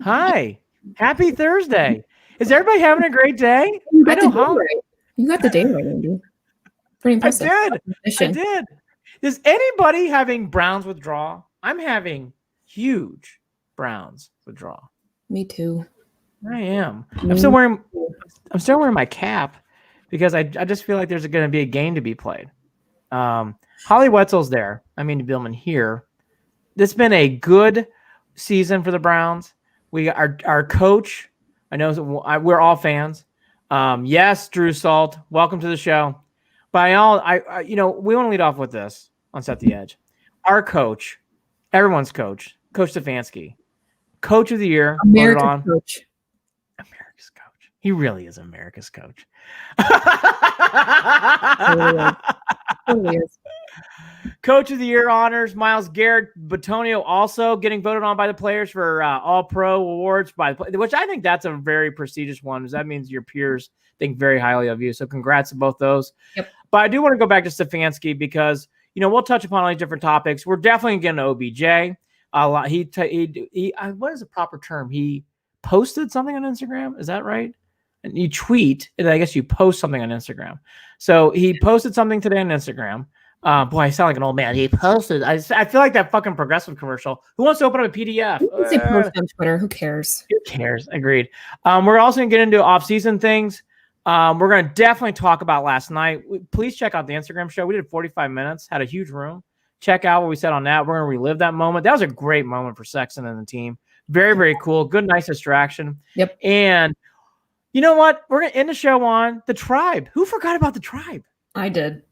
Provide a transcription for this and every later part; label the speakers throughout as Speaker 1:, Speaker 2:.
Speaker 1: Hi. Happy Thursday. Is everybody having a great day?
Speaker 2: You got the day right. You got the day right, Andy. Pretty impressive.
Speaker 1: I did. Is anybody having Browns withdrawal? I'm having huge Browns withdrawal.
Speaker 2: Me too.
Speaker 1: I am. I'm still wearing my cap because I just feel like there's going to be a game to be played. Holly Wetzel's there. I mean, Billman here. It's been a good season for the Browns. We got our coach. I know we're all fans. Yes, Drew Salt, welcome to the show. By all, we want to lead off with this on Set the Edge. Our coach, everyone's coach, Coach Stefanski, Coach of the Year,
Speaker 2: America's coach.
Speaker 1: America's coach. He really is America's coach.
Speaker 2: Totally is.
Speaker 1: Coach of the Year honors, Myles Garrett, Batonio also getting voted on by the players for All-Pro awards, which I think that's a very prestigious one, because that means your peers think very highly of you. So congrats to both those.
Speaker 2: Yep.
Speaker 1: But I do want to go back to Stefanski because, we'll touch upon all these different topics. We're definitely getting to OBJ. What is the proper term? He posted something on Instagram. Is that right? And you tweet, and I guess you post something on Instagram. So he posted something today on Instagram. Boy, I sound like an old man. He posted. I feel like that fucking Progressive commercial. Who wants to open up a PDF?
Speaker 2: You can say post on Twitter. Who cares?
Speaker 1: Who cares? Agreed. We're also going to get into off-season things. We're going to definitely talk about last night. Please check out the Instagram show. We did 45 minutes. Had a huge room. Check out what we said on that. We're going to relive that moment. That was a great moment for Sexton and the team. Very, very cool. Good, nice distraction.
Speaker 2: Yep.
Speaker 1: And you know what? We're going to end the show on the Tribe. Who forgot about the Tribe?
Speaker 2: I did.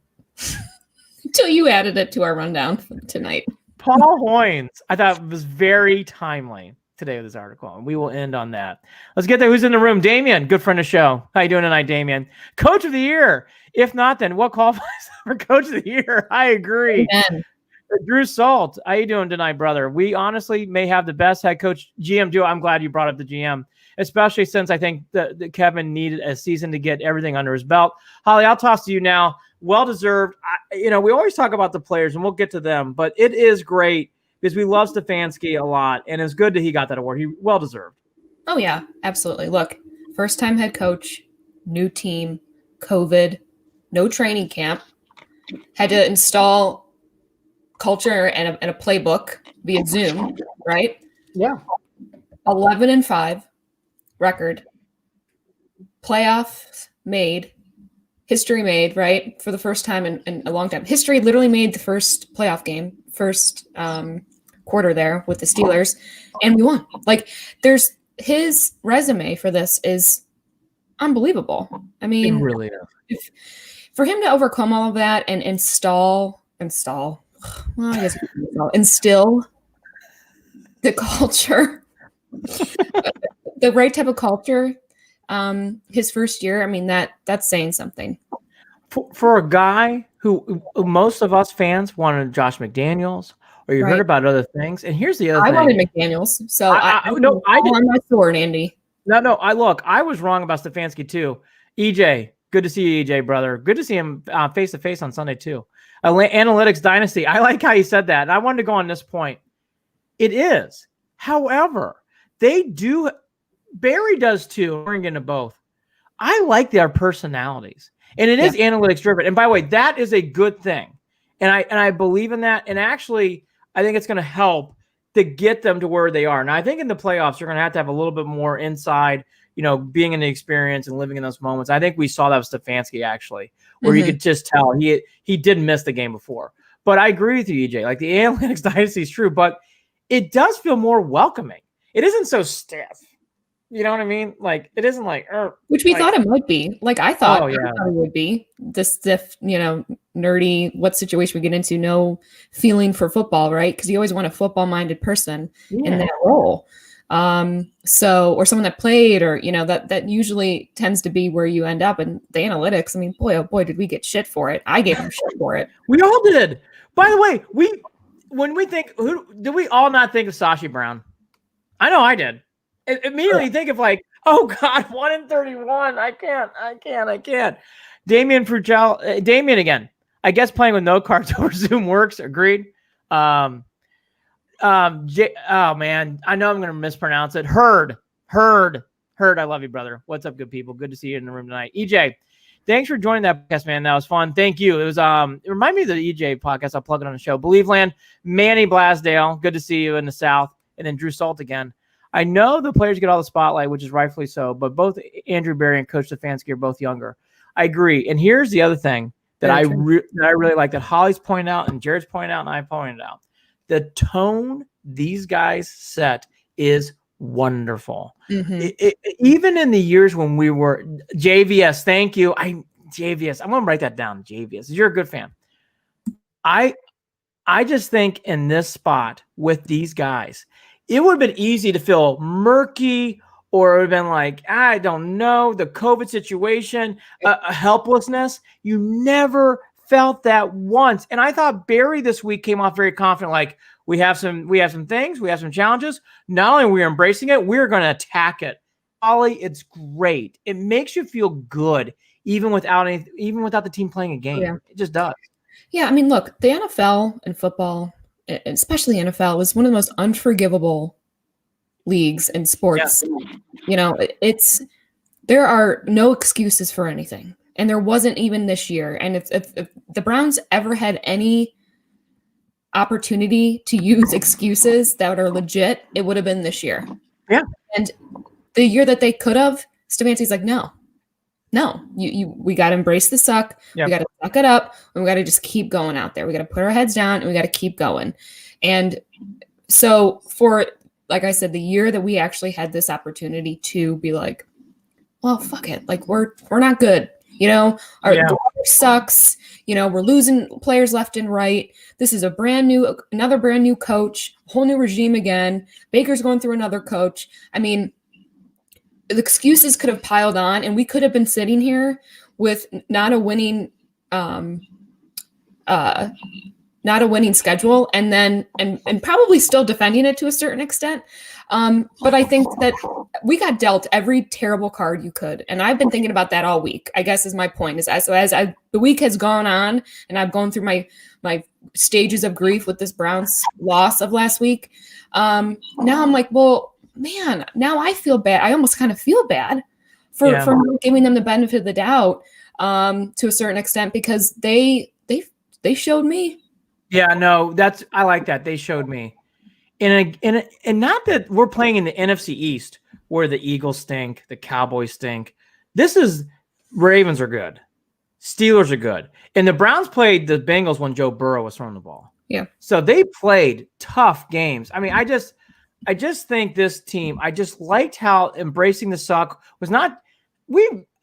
Speaker 2: Until you added it to our rundown tonight.
Speaker 1: Paul Hoynes, I thought was very timely today with this article, and we will end on that. Let's get there. Who's in the room? Damien, good friend of the show. How you doing tonight, Damien? Coach of the Year. If not, then what qualifies for Coach of the Year? I agree.
Speaker 2: Amen.
Speaker 1: Drew Salt, how you doing tonight, brother? We honestly may have the best head coach GM duo. I'm glad you brought up the GM, especially since I think that Kevin needed a season to get everything under his belt. Holly, I'll toss to you now. Well-deserved. We always talk about the players, and we'll get to them, but it is great because we love Stefanski a lot, and it's good that he got that award. He well-deserved.
Speaker 2: Oh, yeah, absolutely. Look, first-time head coach, new team, COVID, no training camp, had to install culture and a playbook via Zoom, right?
Speaker 1: Yeah.
Speaker 2: 11-5 record, playoffs made, history made, right? For the first time in a long time. History literally made the first playoff game, first quarter there with the Steelers, and we won. Like, his resume for this is unbelievable. I mean,
Speaker 1: It really is.
Speaker 2: For him to overcome all of that and instill the culture, the right type of culture, his first year, I mean, that's saying something.
Speaker 1: For a guy who most of us fans wanted Josh McDaniels, or you heard about other things. And here's the other thing.
Speaker 2: I wanted McDaniels. So I did. On my sword, Andy.
Speaker 1: No, I was wrong about Stefanski too. EJ, good to see you, EJ, brother. Good to see him face to face on Sunday too. Analytics Dynasty. I like how you said that. And I wanted to go on this point. It is. However, Barry does too. We're into both. I like their personalities, and it is analytics driven. And by the way, that is a good thing. And I believe in that. And actually, I think it's going to help to get them to where they are. Now, I think in the playoffs, you're going to have a little bit more inside, being in the experience and living in those moments. I think we saw that with Stefanski, actually, where you could just tell he did miss the game before. But I agree with you, EJ. Like, the analytics dynasty is true, but it does feel more welcoming. It isn't so stiff. You know what I mean? Like, it isn't like,
Speaker 2: which we thought it might be. Like, I thought it would be this stiff, nerdy, what situation we get into, no feeling for football, right? Because you always want a football-minded person in that role. Or someone that played, or, that usually tends to be where you end up. And the analytics, I mean, boy, oh boy, did we get shit for it. I gave them shit for it.
Speaker 1: We all did. By the way, when we think, do we all not think of Sashi Brown? I know I did. Immediately think of like, oh God, 1-31. I can't. Damian Frugel, Damian again. I guess playing with no cards over Zoom works. Agreed. Oh man, I know I'm going to mispronounce it. Hurd. I love you, brother. What's up, good people? Good to see you in the room tonight. EJ, thanks for joining that podcast, man. That was fun. Thank you. It was it reminded me of the EJ podcast. I'll plug it on the show. Believeland, Manny Blasdale. Good to see you in the South, and then Drew Salt again. I know the players get all the spotlight, which is rightfully so, but both Andrew Berry and Coach Stefanski are both younger. I agree. And here's the other thing that I really like that Holly's pointed out and Jared's pointed out and I pointed out. The tone these guys set is wonderful. Mm-hmm. Even in the years when we were JVS, thank you. JVS, I'm going to write that down. JVS, you're a good fan. I just think in this spot with these guys, it would have been easy to feel murky, or it would have been like, I don't know, the COVID situation, helplessness. You never felt that once. And I thought Barry this week came off very confident, like we have some things, we have some challenges. Not only are we embracing it, we're going to attack it. Ollie, it's great. It makes you feel good, even without the team playing a game. Yeah. It just does.
Speaker 2: Yeah, I mean, look, the NFL and football, especially NFL, was one of the most unforgivable leagues in sports. Yeah. There are no excuses for anything. And there wasn't even this year. And if the Browns ever had any opportunity to use excuses that are legit, it would have been this year.
Speaker 1: Yeah.
Speaker 2: And the year that they could have, Stefanski's like, no, we got to embrace the suck. Yep. We got to suck it up. And we got to just keep going out there. We got to put our heads down and we got to keep going. And so for, like I said, the year that we actually had this opportunity to be like, well, fuck it. Like we're not good. Our water sucks. We're losing players left and right. This is another brand new coach, whole new regime again. Baker's going through another coach. I mean, the excuses could have piled on, and we could have been sitting here with not a winning schedule, and probably still defending it to a certain extent. But I think that we got dealt every terrible card you could. And I've been thinking about that all week, I guess is my point. As the week has gone on and I've gone through my stages of grief with this Browns loss of last week. Now I'm like, well, man, now I feel bad. I almost kind of feel bad for giving them the benefit of the doubt to a certain extent, because they showed me.
Speaker 1: Yeah, no, I like that. They showed me. And not that we're playing in the NFC East where the Eagles stink, the Cowboys stink. This is Ravens are good. Steelers are good. And the Browns played the Bengals when Joe Burrow was throwing the ball.
Speaker 2: Yeah.
Speaker 1: So they played tough games. I mean, I just think this team, I just liked how embracing the suck was not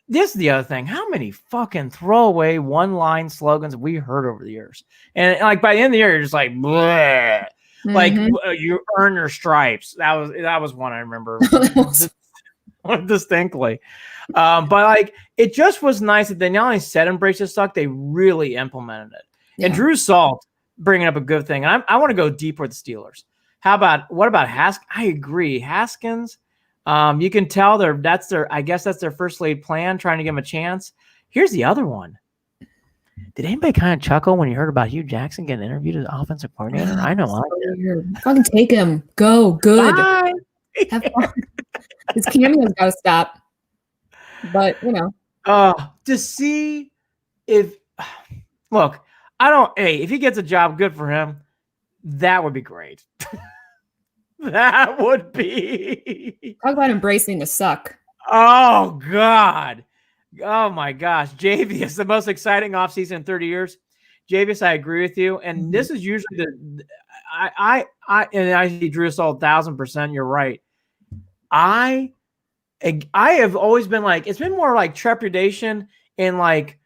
Speaker 1: this is the other thing. How many fucking throwaway one-line slogans have we heard over the years? And like by the end of the year, you're just like, bleh. Like you earn your stripes. That was one I remember distinctly. But like it just was nice that they not only said embrace the suck, they really implemented it. Yeah. And Drew Salt bringing up a good thing. And I want to go deeper with the Steelers. What about Haskins? I agree. Haskins, you can tell that's their first laid plan, trying to give him a chance. Here's the other one. Did anybody kind of chuckle when you heard about Hugh Jackson getting interviewed as offensive coordinator? I know.
Speaker 2: Fucking take him. Go. Good. Have fun. His cameo's got to stop. But,
Speaker 1: to see if – look, if he gets a job, good for him. That would be great. That would be.
Speaker 2: Talk about embracing the suck.
Speaker 1: Oh, God. Oh, my gosh. JVS, the most exciting offseason in 30 years. JVS, I agree with you. And this is usually I see Drew Salt 1,000%. You're right. I have always been like, it's been more like trepidation and like,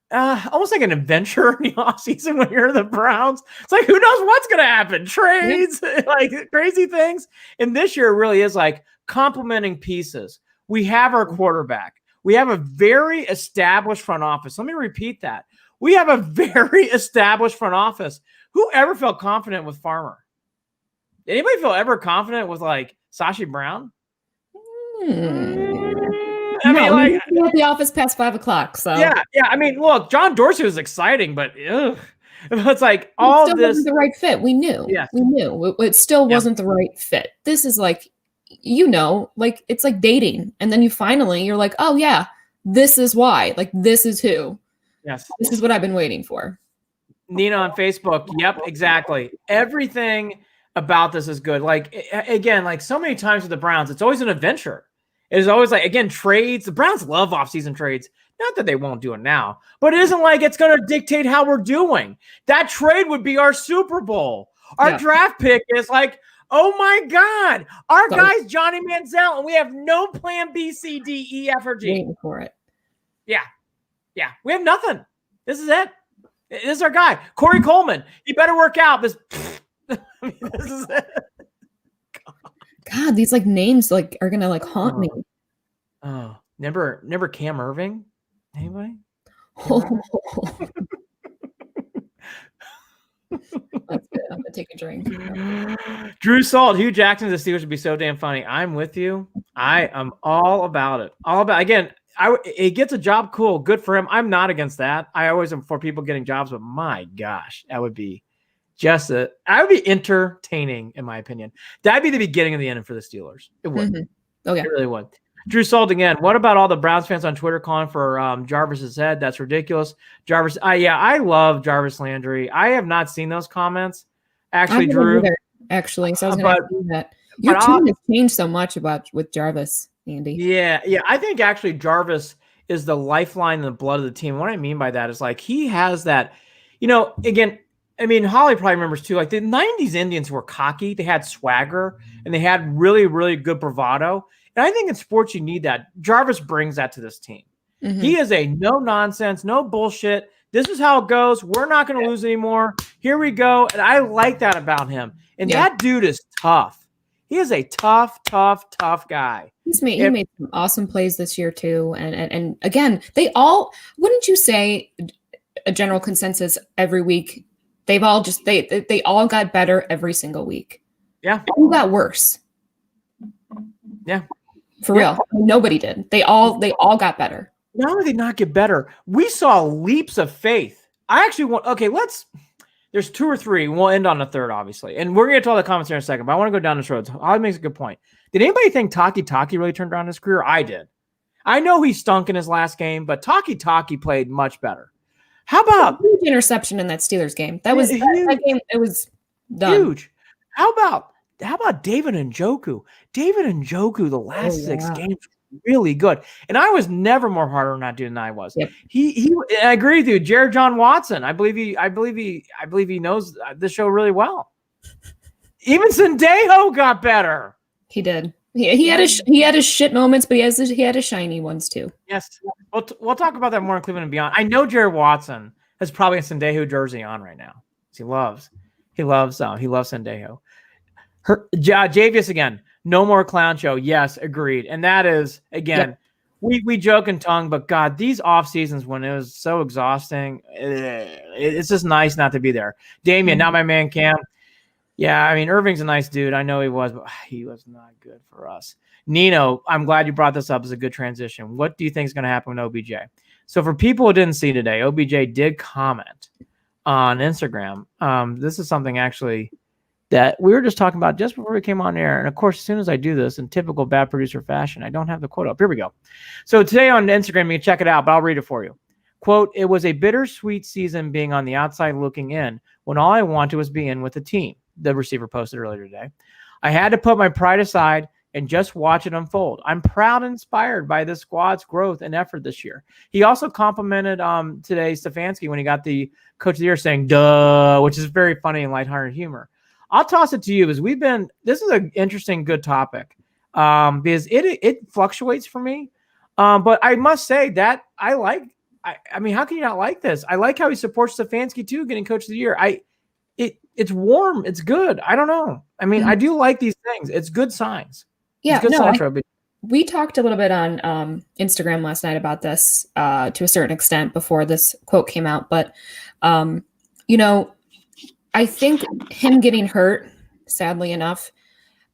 Speaker 1: almost like an adventure in the offseason when you're the Browns. It's like, who knows what's going to happen? Trades, like crazy things. And this year really is like complementing pieces. We have our quarterback. We have a very established front office. Let me repeat that. We have a very established front office. Who ever felt confident with Farmer? Did anybody feel ever confident with like Sashi Brown?
Speaker 2: I mean, like, at the office past 5 o'clock. So
Speaker 1: yeah. I mean, look, John Dorsey was exciting, but ugh. It's like all
Speaker 2: still
Speaker 1: this
Speaker 2: wasn't the right fit. We knew.
Speaker 1: Yes.
Speaker 2: We knew. It still wasn't the right fit. This is like, like it's like dating. And then you're like, oh yeah, this is why. Like this is who.
Speaker 1: Yes.
Speaker 2: This is what I've been waiting for.
Speaker 1: Nina on Facebook. Yep, exactly. Everything about this is good. Like, again, like so many times with the Browns, it's always an adventure. It is always like, again, trades. The Browns love offseason trades. Not that they won't do it now, but it isn't like it's going to dictate how we're doing. That trade would be our Super Bowl. Our draft pick is like, oh my God, our guy's Johnny Manziel, and we have no plan B, C, D, E, F, or G.
Speaker 2: Waiting for it.
Speaker 1: Yeah. Yeah. We have nothing. This is it. This is our guy. Corey Coleman. He better work out. This is it.
Speaker 2: God, these like names like are gonna like haunt me.
Speaker 1: Oh, never Cam Irving? Anybody?
Speaker 2: That's good. I'm gonna take a drink.
Speaker 1: Drew Salt, Hugh Jackson, the Steelers would be so damn funny. I'm with you. I am all about it. Again. It gets a job, cool, good for him. I'm not against that. I always am for people getting jobs, but my gosh, that would be I would be entertaining, in my opinion. That'd be the beginning of the end for the Steelers. It would.
Speaker 2: Mm-hmm. Oh, yeah.
Speaker 1: It really would. Drew Salt again. What about all the Browns fans on Twitter calling for Jarvis's head? That's ridiculous. Jarvis. I love Jarvis Landry. I have not seen those comments. Actually, Drew.
Speaker 2: Either, actually, so I was going to do that. Your team has changed so much with Jarvis, Andy.
Speaker 1: Yeah. I think actually Jarvis is the lifeline and the blood of the team. What I mean by that is like he has that, again, I mean, Holly probably remembers too, like the 90s Indians were cocky. They had swagger and they had really, really good bravado. And I think in sports, you need that. Jarvis brings that to this team. Mm-hmm. He is a no nonsense, no bullshit. This is how it goes. We're not going to lose anymore. Here we go. And I like that about him. And that dude is tough. He is a tough guy.
Speaker 2: He made some awesome plays this year too. And again, they all, wouldn't you say a general consensus every week? They've all just, they all got better every single week.
Speaker 1: Yeah.
Speaker 2: Who got worse?
Speaker 1: Yeah.
Speaker 2: For real. Nobody did. They all got better.
Speaker 1: Not only did they not get better, we saw leaps of faith. I actually want, there's two or three. We'll end on the third, obviously. And we're going to get to all the comments here in a second, but I want to go down this road. Holly makes a good point. Did anybody think Taki really turned around his career? I did. I know he stunk in his last game, but Taki played much better. How about
Speaker 2: huge interception in that Steelers game? That was that game. It was done.
Speaker 1: Huge. How about David Njoku? David Njoku, the last 6 games, really good. And I was never more harder on that dude than I was. Yep. I agree with you, Jared John Watson. I believe he knows the show really well. Even Sendejo got better.
Speaker 2: He did. He had his shit moments, but he had his shiny ones too.
Speaker 1: Yes. We'll talk about that more in Cleveland and beyond. I know Jared Watson has probably a Sendejo jersey on right now. He loves Sendejo. Javius again. No more clown show. Yes, agreed. And that is again, we joke and tongue, but God, these off seasons when it was so exhausting, it's just nice not to be there. Damian, not my man Cam. Yeah, I mean, Irving's a nice dude. I know he was, but he was not good for us. Nino, I'm glad you brought this up as a good transition. What do you think is going to happen with OBJ? So for people who didn't see today, OBJ did comment on Instagram. This is something actually that we were just talking about just before we came on air. And of course, as soon as I do this in typical bad producer fashion, I don't have the quote up. Here we go. So today on Instagram, you can check it out, but I'll read it for you. Quote, "It was a bittersweet season being on the outside looking in when all I wanted was be in with the team," the receiver posted earlier today. "I had to put my pride aside and just watch it unfold. I'm proud and inspired by the squad's growth and effort this year." He also complimented today Stefanski when he got the Coach of the Year saying, duh, which is very funny and lighthearted humor. I'll toss it to you because this is an interesting, good topic because it fluctuates for me. But I must say that I mean, how can you not like this? I like how he supports Stefanski too, getting Coach of the Year. It's warm. It's good. I don't know. I mean, I do like these things. It's good signs.
Speaker 2: Yeah, we talked a little bit on Instagram last night about this to a certain extent before this quote came out. But, I think him getting hurt, sadly enough,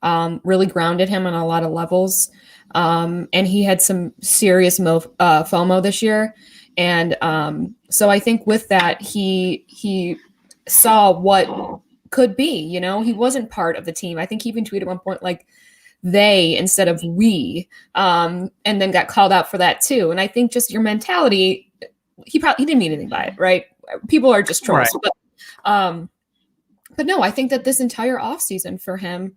Speaker 2: really grounded him on a lot of levels. And he had some serious FOMO this year. And so I think with that, he saw what could be, you know, he wasn't part of the team. I think he even tweeted at one point, like, they instead of we, and then got called out for that too. And I think just your mentality, he didn't mean anything by it, right? People are just trolls. Right. But no, I think that this entire offseason for him,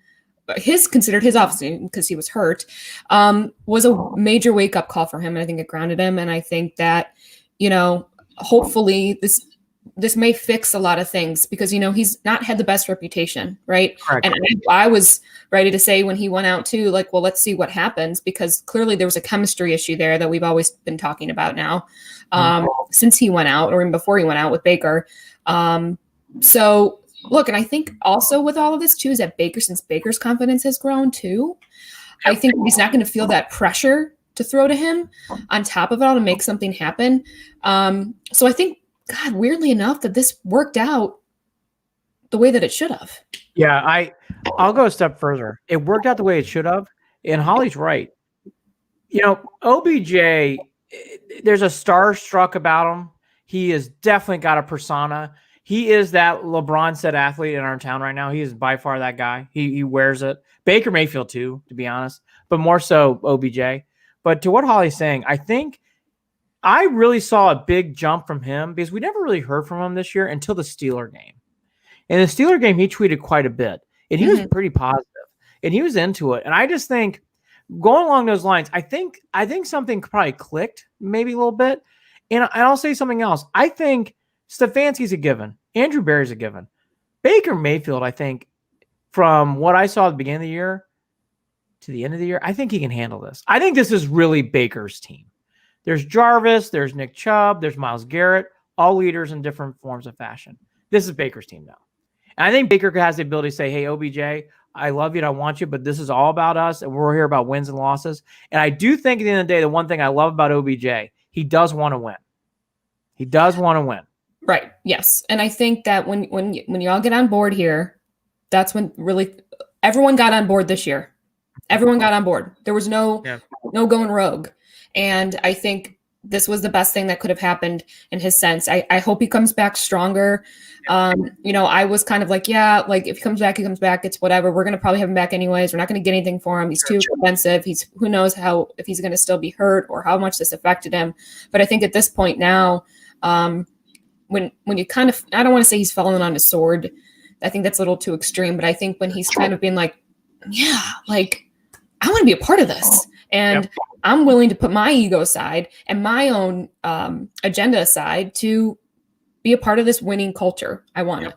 Speaker 2: considered his offseason because he was hurt, was a major wake-up call for him. And I think it grounded him. And I think that, you know, hopefully this may fix a lot of things because, you know, he's not had the best reputation, right? Correct. And I was ready to say when he went out too, like, well, let's see what happens, because clearly there was a chemistry issue there that we've always been talking about now, since he went out, or even before he went out with Baker. So look, and I think also with all of this too, is that since Baker's confidence has grown too, I think he's not going to feel that pressure to throw to him on top of it all to make something happen. So I think, God, weirdly enough, that this worked out the way that it should have.
Speaker 1: Yeah, I'll go a step further. It worked out the way it should have, and Holly's right. You know, OBJ, there's a starstruck about him. He has definitely got a persona. He is that LeBron said athlete in our town right now. He is by far that guy. He wears it. Baker Mayfield too, to be honest, but more so OBJ. But to what Holly's saying, I think I really saw a big jump from him because we never really heard from him this year until the Steeler game. In the Steeler game, he tweeted quite a bit, and he was pretty positive, and he was into it. And I just think, going along those lines, I think something probably clicked maybe a little bit. And I'll say something else. I think Stefanski's a given. Andrew Berry's a given. Baker Mayfield, I think, from what I saw at the beginning of the year to the end of the year, I think he can handle this. I think this is really Baker's team. There's Jarvis, there's Nick Chubb, there's Myles Garrett, all leaders in different forms of fashion. This is Baker's team now. And I think Baker has the ability to say, hey, OBJ, I love you and I want you, but this is all about us, and we're here about wins and losses. And I do think at the end of the day, the one thing I love about OBJ, he does want to win. He does want to win.
Speaker 2: Right. Yes. And I think that when you all get on board here, that's when really everyone got on board this year. Everyone got on board. There was no going rogue. And I think this was the best thing that could have happened in his sense. I hope he comes back stronger. You know, I was kind of like, yeah, like if he comes back, he comes back. It's whatever. We're going to probably have him back anyways. We're not going to get anything for him. He's too expensive. Who knows if he's going to still be hurt or how much this affected him. But I think at this point now, when you kind of, I don't want to say he's fallen on his sword. I think that's a little too extreme, but I think when he's kind of been like, yeah, like I want to be a part of this. And I'm willing to put my ego aside and my own agenda aside to be a part of this winning culture. I want it.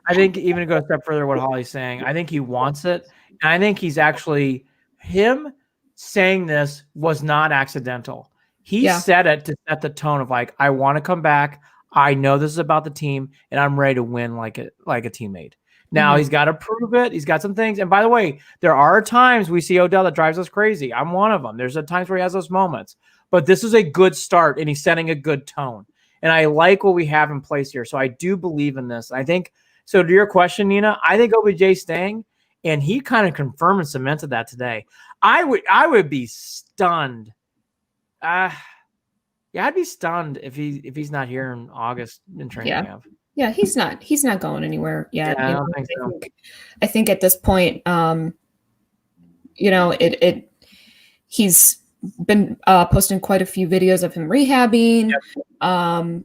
Speaker 1: I think even to go a step further, what Holly's saying, I think he wants it. And I think he's actually, him saying this was not accidental. He said it to set the tone of like, I want to come back. I know this is about the team, and I'm ready to win like a teammate. Now he's got to prove it. He's got some things. And by the way, there are times we see Odell that drives us crazy. I'm one of them. There's times where he has those moments. But this is a good start, and he's setting a good tone. And I like what we have in place here. So I do believe in this. I think, so to your question, Nina, I think OBJ staying, and he kind of confirmed and cemented that today. I would be stunned. Yeah, I'd be stunned if he's not here in August in training camp.
Speaker 2: Yeah, he's not going anywhere yet.
Speaker 1: Yeah, I don't think so.
Speaker 2: I think at this point, you know, he's been posting quite a few videos of him rehabbing. Yep.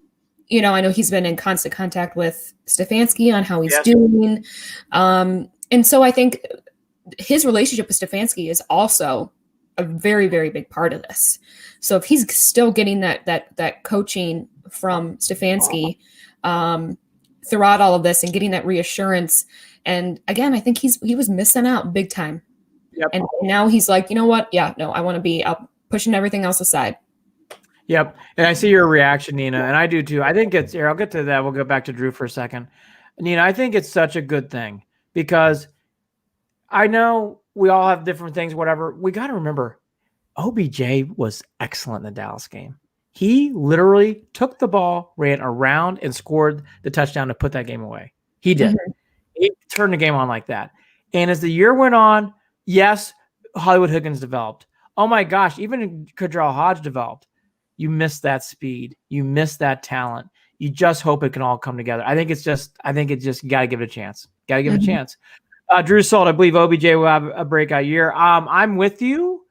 Speaker 2: You know, I know he's been in constant contact with Stefanski on how he's doing. And so I think his relationship with Stefanski is also a very, very big part of this. So if he's still getting that coaching from Stefanski throughout all of this and getting that reassurance, and again, I think he was missing out big time. Yep. And now he's like, you know what? Yeah, no, I want to be up, pushing everything else aside.
Speaker 1: Yep. And I see your reaction, Nina, and I do too. I think it's here. I'll get to that. We'll go back to Drew for a second. Nina, I think it's such a good thing because I know we all have different things, whatever. We got to remember OBJ was excellent in the Dallas game. He literally took the ball, ran around, and scored the touchdown to put that game away. He did. Mm-hmm. He turned the game on like that. And as the year went on, yes, Hollywood Higgins developed. Oh my gosh, even Kadral Hodge developed. You missed that speed. You missed that talent. You just hope it can all come together. I think it just you got to give it a chance. Got to give it a chance. Drew Salt, I believe OBJ will have a breakout year. I'm with you.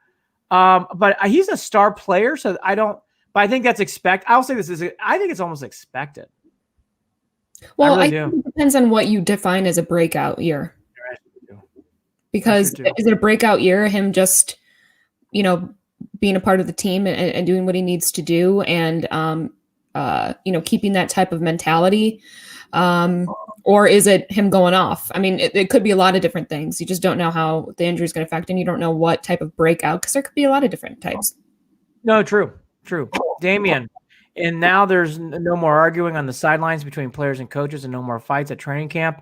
Speaker 1: But he's a star player, so but I think that's I'll say this I think it's almost expected.
Speaker 2: Well, I think it depends on what you define as a breakout year. Because is it a breakout year, him just, being a part of the team and doing what he needs to do and, keeping that type of mentality? Or is it him going off? I mean, it could be a lot of different things. You just don't know how the injury is going to affect, and you don't know what type of breakout, because there could be a lot of different types.
Speaker 1: No, true. Damian, and now there's no more arguing on the sidelines between players and coaches and no more fights at training camp.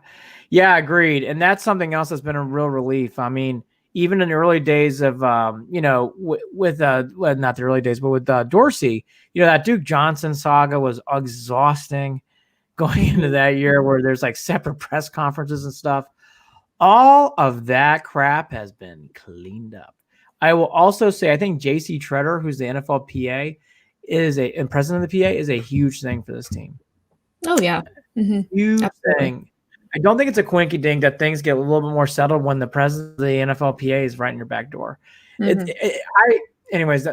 Speaker 1: Yeah, agreed. And that's something else that's been a real relief. I mean, even in the early days of, not the early days, but with Dorsey, that Duke Johnson saga was exhausting going into that year where there's like separate press conferences and stuff. All of that crap has been cleaned up. I will also say, I think JC Treader, who's the NFL PA, and president of the PA, is a huge thing for this team.
Speaker 2: Oh, yeah.
Speaker 1: Huge thing. I don't think it's a quinky dink that things get a little bit more settled when the president of the NFL PA is right in your back door. Anyways,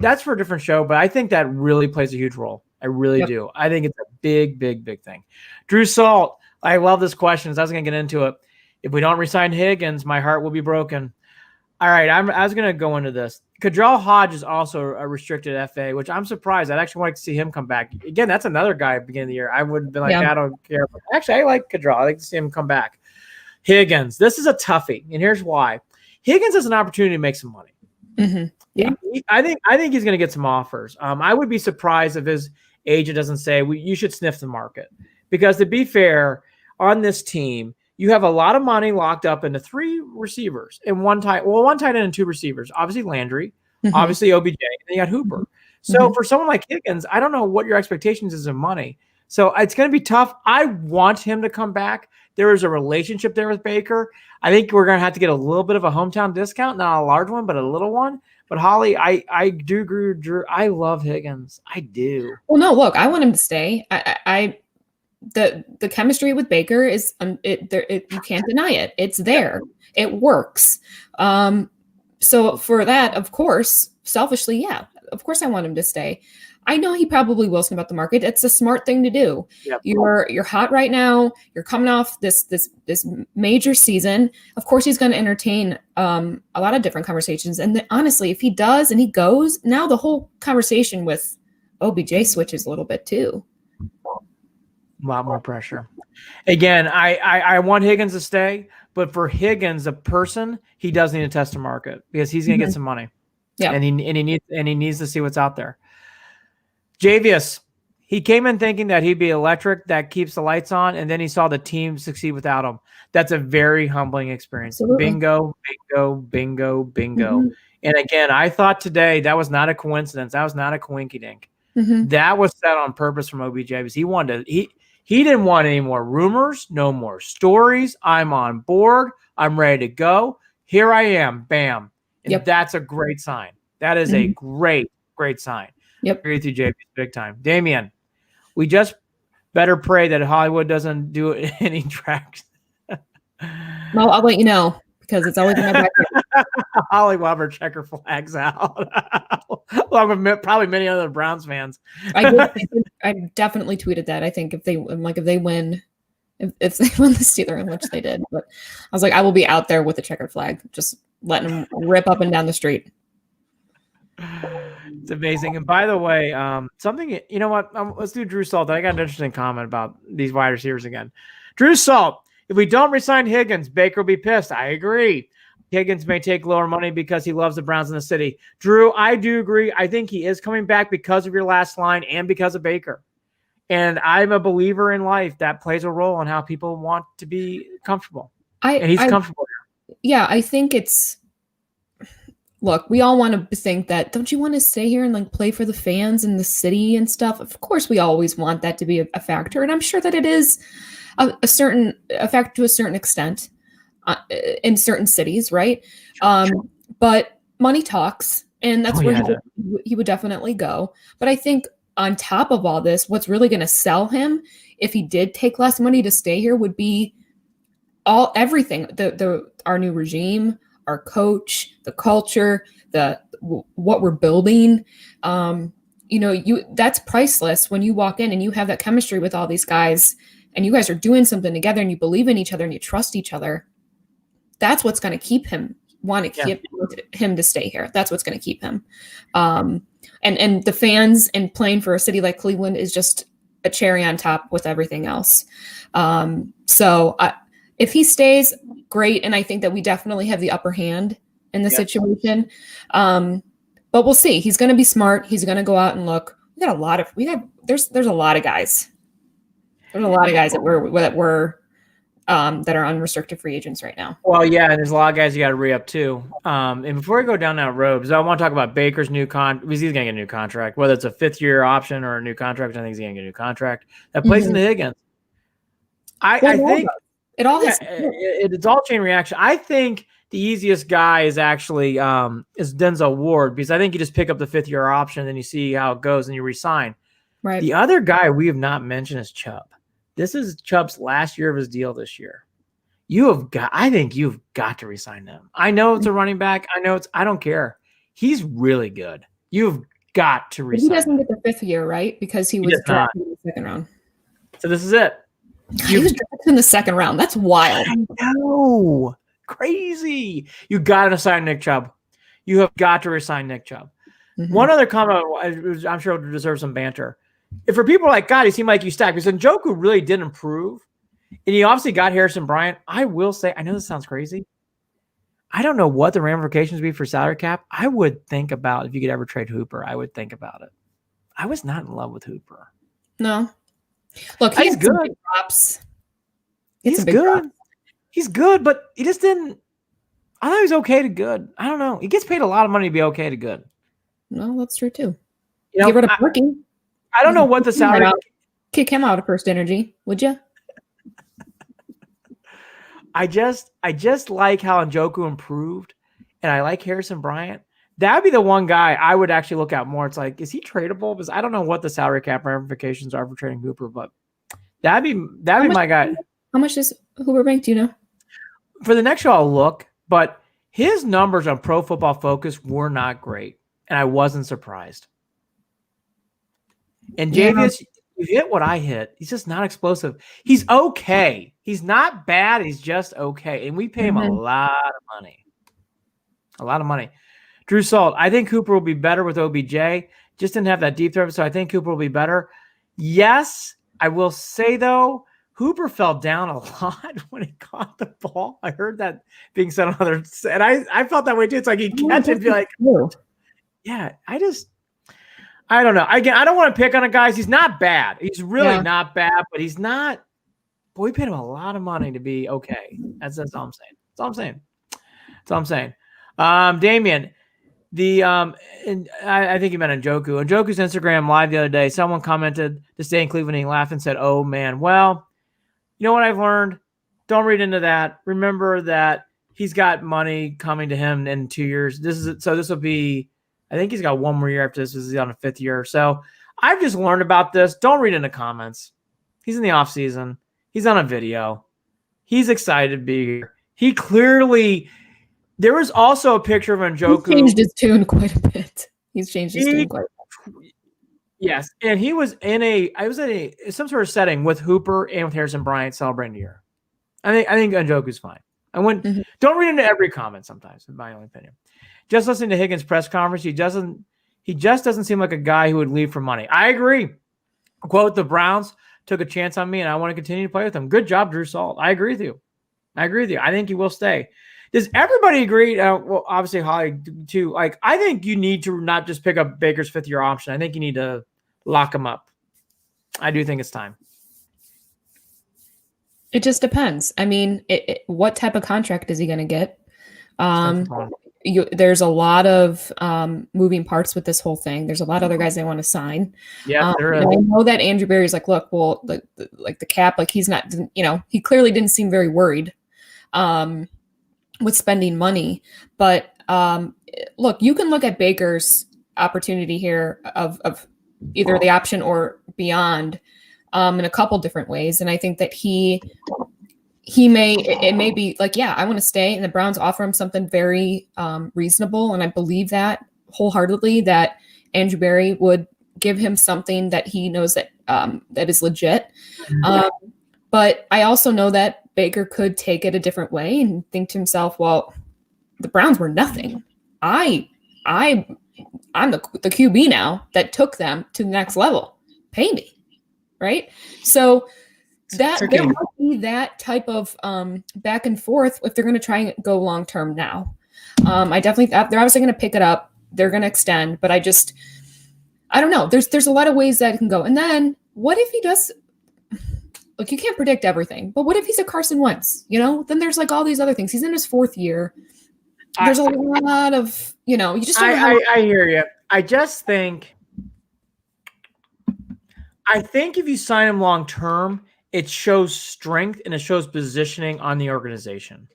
Speaker 1: that's for a different show, but I think that really plays a huge role. I really do. I think it's a big, big, big thing. Drew Salt, I love this question. I was going to get into it. If we don't resign Higgins, my heart will be broken. All right, I was going to go into this. Kadral Hodge is also a restricted FA, which I'm surprised. I'd actually like to see him come back. Again, that's another guy at the beginning of the year. I would be like, I don't care. But actually, I like Kadral. I like to see him come back. Higgins, this is a toughie, and here's why. Higgins has an opportunity to make some money.
Speaker 2: Yeah,
Speaker 1: I think he's going to get some offers. I would be surprised if his agent doesn't say you should sniff the market, because to be fair, on this team, you have a lot of money locked up into 3 receivers and one tight end and 2 receivers. Obviously Landry, obviously OBJ, and then you got Hooper. So for someone like Higgins, I don't know what your expectations is of money. So it's going to be tough. I want him to come back. There is a relationship there with Baker. I think we're going to have to get a little bit of a hometown discount, not a large one, but a little one. But Holly, I do agree with Drew. I love Higgins. I do.
Speaker 2: Well, no, look, I want him to stay. The chemistry with Baker is you can't deny it. It's there. It works. So for that, of course, selfishly, yeah, of course I want him to stay. I know he probably will sniff out the market. It's a smart thing to do. Yep. You're hot right now. You're coming off this major season. Of course, he's going to entertain a lot of different conversations. And honestly, if he does and he goes, now the whole conversation with OBJ switches a little bit too.
Speaker 1: A lot more pressure. Again, I want Higgins to stay, but for Higgins, a person, he does need to test the market because he's going to get some money. Yeah, and he needs to see what's out there. Javius, he came in thinking that he'd be electric, that keeps the lights on, and then he saw the team succeed without him. That's a very humbling experience. Absolutely. Bingo, bingo, bingo, bingo. And again, I thought today that was not a coincidence. That was not a coinky dink. That was set on purpose from OBJ because he didn't want any more rumors, no more stories. I'm on board. I'm ready to go. Here I am. Bam. And that's a great sign. That is a great, great sign. Yep. I agree with you, JP, big time. Damian, we just better pray that Hollywood doesn't do any tracks.
Speaker 2: Well, I'll let you know because it's always in my back.
Speaker 1: Holly will have her checker flags out, along with probably many other Browns fans.
Speaker 2: I definitely tweeted that. I think if they win, if they win the Steelers, in which they did, but I was like, I will be out there with a checkered flag, just letting them rip up and down the street.
Speaker 1: It's amazing. And by the way, something, you know what? Let's do Drew Salt. I got an interesting comment about these wide receivers again. Drew Salt, if we don't resign Higgins, Baker will be pissed. I agree. Higgins may take lower money because he loves the Browns in the city. Drew, I do agree. I think he is coming back because of your last line and because of Baker. And I'm a believer in life that plays a role in how people want to be comfortable. And he's comfortable here.
Speaker 2: Yeah, I think it's – look, we all want to think that, don't you want to stay here and like play for the fans in the city and stuff? Of course, we always want that to be a factor. And I'm sure that it is a factor to a certain extent in certain cities, right? But money talks, and that's where he would definitely go. But I think on top of all this, what's really going to sell him if he did take less money to stay here would be everything, our new regime, our coach, the culture, what we're building. That's priceless when you walk in and you have that chemistry with all these guys and you guys are doing something together and you believe in each other and you trust each other. That's what's going to keep him keep him to stay here. That's what's going to keep him. And the fans and playing for a city like Cleveland is just a cherry on top with everything else. So if he stays, great. And I think that we definitely have the upper hand in the situation. But we'll see. He's going to be smart. He's going to go out and look. There's a lot of guys. There's a lot of guys that are unrestricted free agents right now.
Speaker 1: Well, yeah, and there's a lot of guys you got to re-up too. And before we go down that road, because I want to talk about Baker's new contract, because he's going to get a new contract, whether it's a 5th-year option or a new contract, which I think he's going to get a new contract that plays into Higgins. I think
Speaker 2: it all has
Speaker 1: it's all chain reaction. I think the easiest guy is actually is Denzel Ward, because I think you just pick up the 5th-year option, then you see how it goes, and you resign.
Speaker 2: Right.
Speaker 1: The other guy we have not mentioned is Chubb. This is Chubb's last year of his deal this year. I think you've got to resign him. I know it's a running back. I don't care. He's really good. You've got to resign him.
Speaker 2: He doesn't get the 5th year, right? Because he was drafted in the 2nd round.
Speaker 1: So this is it.
Speaker 2: He was drafted in the 2nd round. That's wild.
Speaker 1: I know. Crazy. You got to sign Nick Chubb. You have got to resign Nick Chubb. One other comment, I'm sure it deserves some banter. If for people like, God, he seemed like you stacked, because Njoku really did improve, and he obviously got Harrison Bryant. I will say, I know this sounds crazy. I don't know what the ramifications would be for salary cap. I would think about, if you could ever trade Hooper, I would think about it. I was not in love with Hooper.
Speaker 2: No. Look,
Speaker 1: he's good.
Speaker 2: Props.
Speaker 1: He's good. He's good, but he just didn't. I thought he was okay to good. I don't know. He gets paid a lot of money to be okay to good.
Speaker 2: No, that's true too. Get rid of parking.
Speaker 1: I don't know what the salary.
Speaker 2: Kick him out of First Energy, would you?
Speaker 1: I just like how Njoku improved, and I like Harrison Bryant. That'd be the one guy I would actually look at more. It's like, is he tradable? Because I don't know what the salary cap ramifications are for trading Hooper, but that'd be my guy.
Speaker 2: How much is Hooper bank? Do you know?
Speaker 1: For the next show, I'll look, but his numbers on Pro Football Focus were not great, and I wasn't surprised. And Javius, you hit what I hit. He's just not explosive. He's okay. He's not bad. He's just okay. And we pay him a lot of money. A lot of money. Drew Salt, I think Cooper will be better with OBJ. Just didn't have that deep threat, so I think Cooper will be better. Yes, I will say, though, Hooper fell down a lot when he caught the ball. I heard that being said on others. And I felt that way, too. It's like he'd catch it and be like, yeah, I don't know. Again, I don't want to pick on a guy. He's not bad. He's really not bad, but he's not. Boy, we paid him a lot of money to be okay. That's all I'm saying. That's all I'm saying. Damian, and I think you meant Njoku. Njoku's Instagram live the other day, someone commented to stay in Cleveland and he laughed and said, "Oh man, well, you know what I've learned? Don't read into that. Remember that he's got money coming to him in 2 years. This will be. I think he's got one more year after this. He's on a 5th year. So I've just learned about this. Don't read into comments. He's in the offseason. He's on a video. He's excited to be here. He clearly – there was also a picture of Njoku.
Speaker 2: He's changed his tune quite a bit.
Speaker 1: Yes, and he was in some sort of setting with Hooper and with Harrison Bryant celebrating the year. I think Njoku's fine. Don't read into every comment sometimes, in my own opinion. Just listening to Higgins' press conference, he just doesn't seem like a guy who would leave for money. I agree. Quote, the Browns took a chance on me, and I want to continue to play with them. Good job, Drew Salt. I agree with you. I think he will stay. Does everybody agree? Well, obviously, Holly, too. Like, I think you need to not just pick up Baker's 5th-year option. I think you need to lock him up. I do think it's time.
Speaker 2: It just depends. I mean, what type of contract is he going to get? There's a lot of moving parts with this whole thing. There's a lot of other guys they want to sign.
Speaker 1: Yeah, there is.
Speaker 2: I know that Andrew Berry's like, look, well, the cap, like he's not, he clearly didn't seem very worried with spending money. But look, you can look at Baker's opportunity here of either the option or beyond in a couple different ways. And I think that it may be like, yeah, I want to stay. And the Browns offer him something very reasonable. And I believe that wholeheartedly that Andrew Berry would give him something that he knows that that is legit. But I also know that Baker could take it a different way and think to himself, well, the Browns were nothing. I'm the QB now that took them to the next level. Pay me, right? So that there might be that type of back and forth if they're going to try and go long term now. I definitely they're obviously going to pick it up. They're going to extend, but I don't know. There's a lot of ways that it can go. And then what if he does? Look, you can't predict everything, but what if he's a Carson Wentz? Then there's like all these other things. He's in his 4th year. There's a lot of, you just don't know.
Speaker 1: I hear you. I think if you sign him long term, it shows strength and it shows positioning on the organization.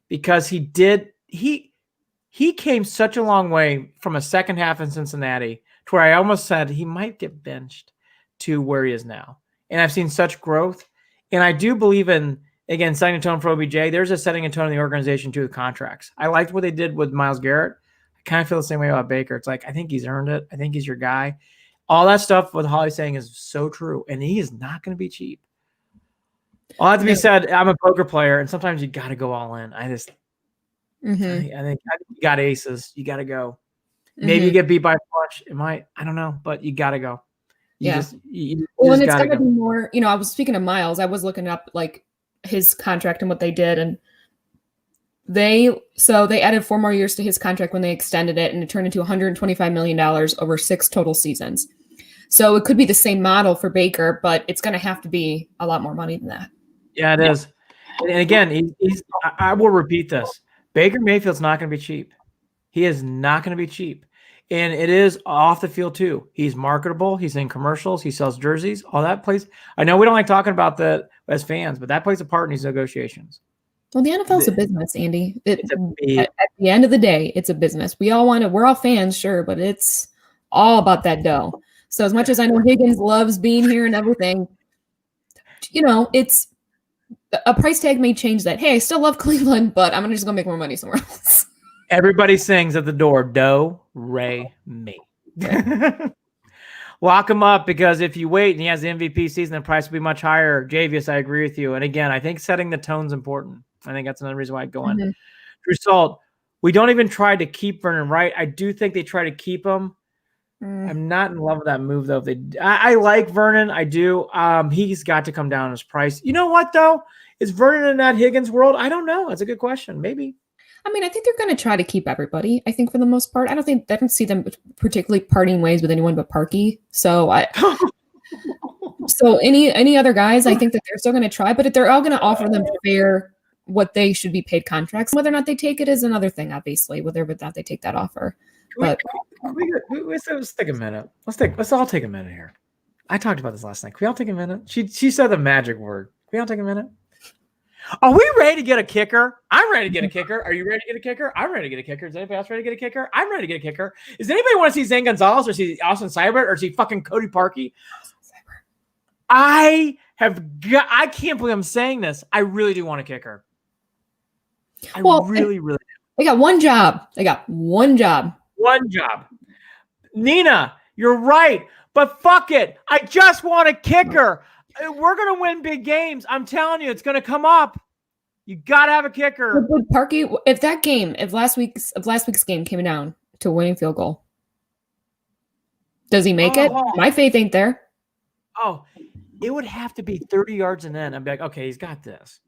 Speaker 1: Because he came such a long way from a second half in Cincinnati to where I almost said he might get benched to where he is now. And I've seen such growth. And I do believe in, again, setting a tone for OBJ. There's a setting a tone in the organization too with contracts. I liked what they did with Myles Garrett. I kind of feel the same way about Baker. It's like, I think he's earned it. I think he's your guy. All that stuff what Holly's saying is so true. And he is not going to be cheap. All that to be said, I'm a poker player, and sometimes you got to go all in. I think you got aces. You got to go. Maybe you get beat by a flush. It might. I don't know, but you got to go. You just
Speaker 2: and it's going to be more, I was speaking of Myles. I was looking up like his contract and what they did. And they added 4 more years to his contract when they extended it, and it turned into $125 million over 6 total seasons. So it could be the same model for Baker, but it's going to have to be a lot more money than that.
Speaker 1: Yeah, it is. And again, I will repeat this. Baker Mayfield's not going to be cheap. He is not going to be cheap. And it is off the field too. He's marketable. He's in commercials. He sells jerseys. All that plays. I know we don't like talking about that as fans, but that plays a part in these negotiations.
Speaker 2: Well, the NFL is a business, Andy. At the end of the day, it's a business. We're all fans, sure, but it's all about that dough. So as much as I know Higgins loves being here and everything, it's a price tag may change that. Hey, I still love Cleveland, but I'm just going to make more money somewhere else.
Speaker 1: Everybody sings at the door, do, re, mi. Lock him up, because if you wait and he has the MVP season, the price will be much higher. Javius, I agree with you. And again, I think setting the tone is important. I think that's another reason why I go in. Drew Salt, we don't even try to keep Vernon Wright. I do think they try to keep him. I'm not in love with that move, though. I like Vernon. I do. He's got to come down in his price. You know what, though? Is Vernon in that Higgins world? I don't know. That's a good question. Maybe.
Speaker 2: I mean, I think they're going to try to keep everybody. I think for the most part, I don't see them particularly parting ways with anyone but Parkey. So so any other guys, I think that they're still going to try, but if they're all going to offer them fair, what they should be paid contracts. Whether or not they take it is another thing, obviously. Whether or not they take that offer.
Speaker 1: Let's take a minute. Let's all take a minute here. I talked about this last night. Can we all take a minute? She said the magic word. Can we all take a minute? Are we ready to get a kicker? I'm ready to get a kicker. Are you ready to get a kicker? I'm ready to get a kicker. Is anybody else ready to get a kicker? I'm ready to get a kicker. Does anybody want to see Zane Gonzalez or see Austin Seibert or see fucking Cody Parkey? I can't believe I'm saying this. I really do want a kicker. I really do.
Speaker 2: They got one job. One job.
Speaker 1: Nina, you're right. But fuck it. I just want a kicker. We're going to win big games. I'm telling you, it's going to come up. You got to have a kicker.
Speaker 2: But Parkey, if last week's game came down to a winning field goal, does he make it? My faith ain't there.
Speaker 1: Oh, it would have to be 30 yards and then I'd be like, okay, he's got this.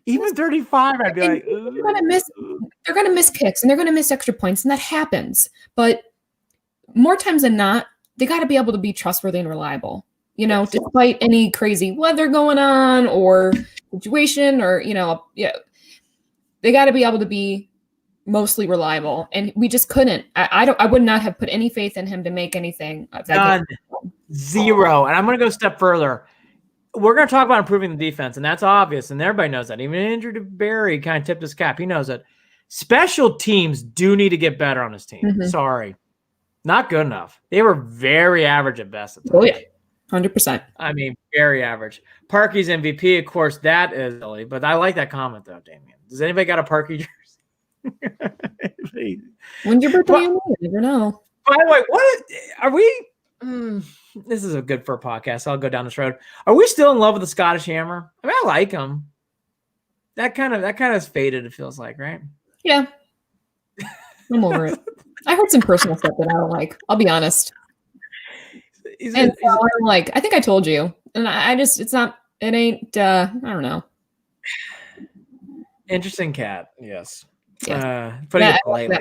Speaker 1: Even 35, I'd be like,
Speaker 2: they're going to miss kicks and they're going to miss extra points, and that happens. But more times than not, they got to be able to be trustworthy and reliable. Despite any crazy weather going on or situation or, they got to be able to be mostly reliable. And we just couldn't. I would not have put any faith in him to make anything.
Speaker 1: None. Zero. And I'm going to go a step further. We're going to talk about improving the defense, and that's obvious. And everybody knows that. Even Andrew Barry kind of tipped his cap. He knows it. Special teams do need to get better on his team. Sorry. Not good enough. They were very average at best. At
Speaker 2: oh yeah, 100%.
Speaker 1: I mean, very average. Parkey's MVP, of course, that is silly. But I like that comment though, Damien. Does anybody got a Parkey jersey?
Speaker 2: When's your birthday? You never know.
Speaker 1: By the way, what are we? This is a good for a podcast. I'll go down this road. Are we still in love with the Scottish Hammer? I mean, I like him. That kind of is faded. It feels like, right?
Speaker 2: Yeah, I'm over it. I heard some personal stuff that I don't like. I'll be honest. I'm like, I think I told you, and I just, it ain't. I don't know.
Speaker 1: Interesting cat. Yes.
Speaker 2: Putting
Speaker 1: it politely.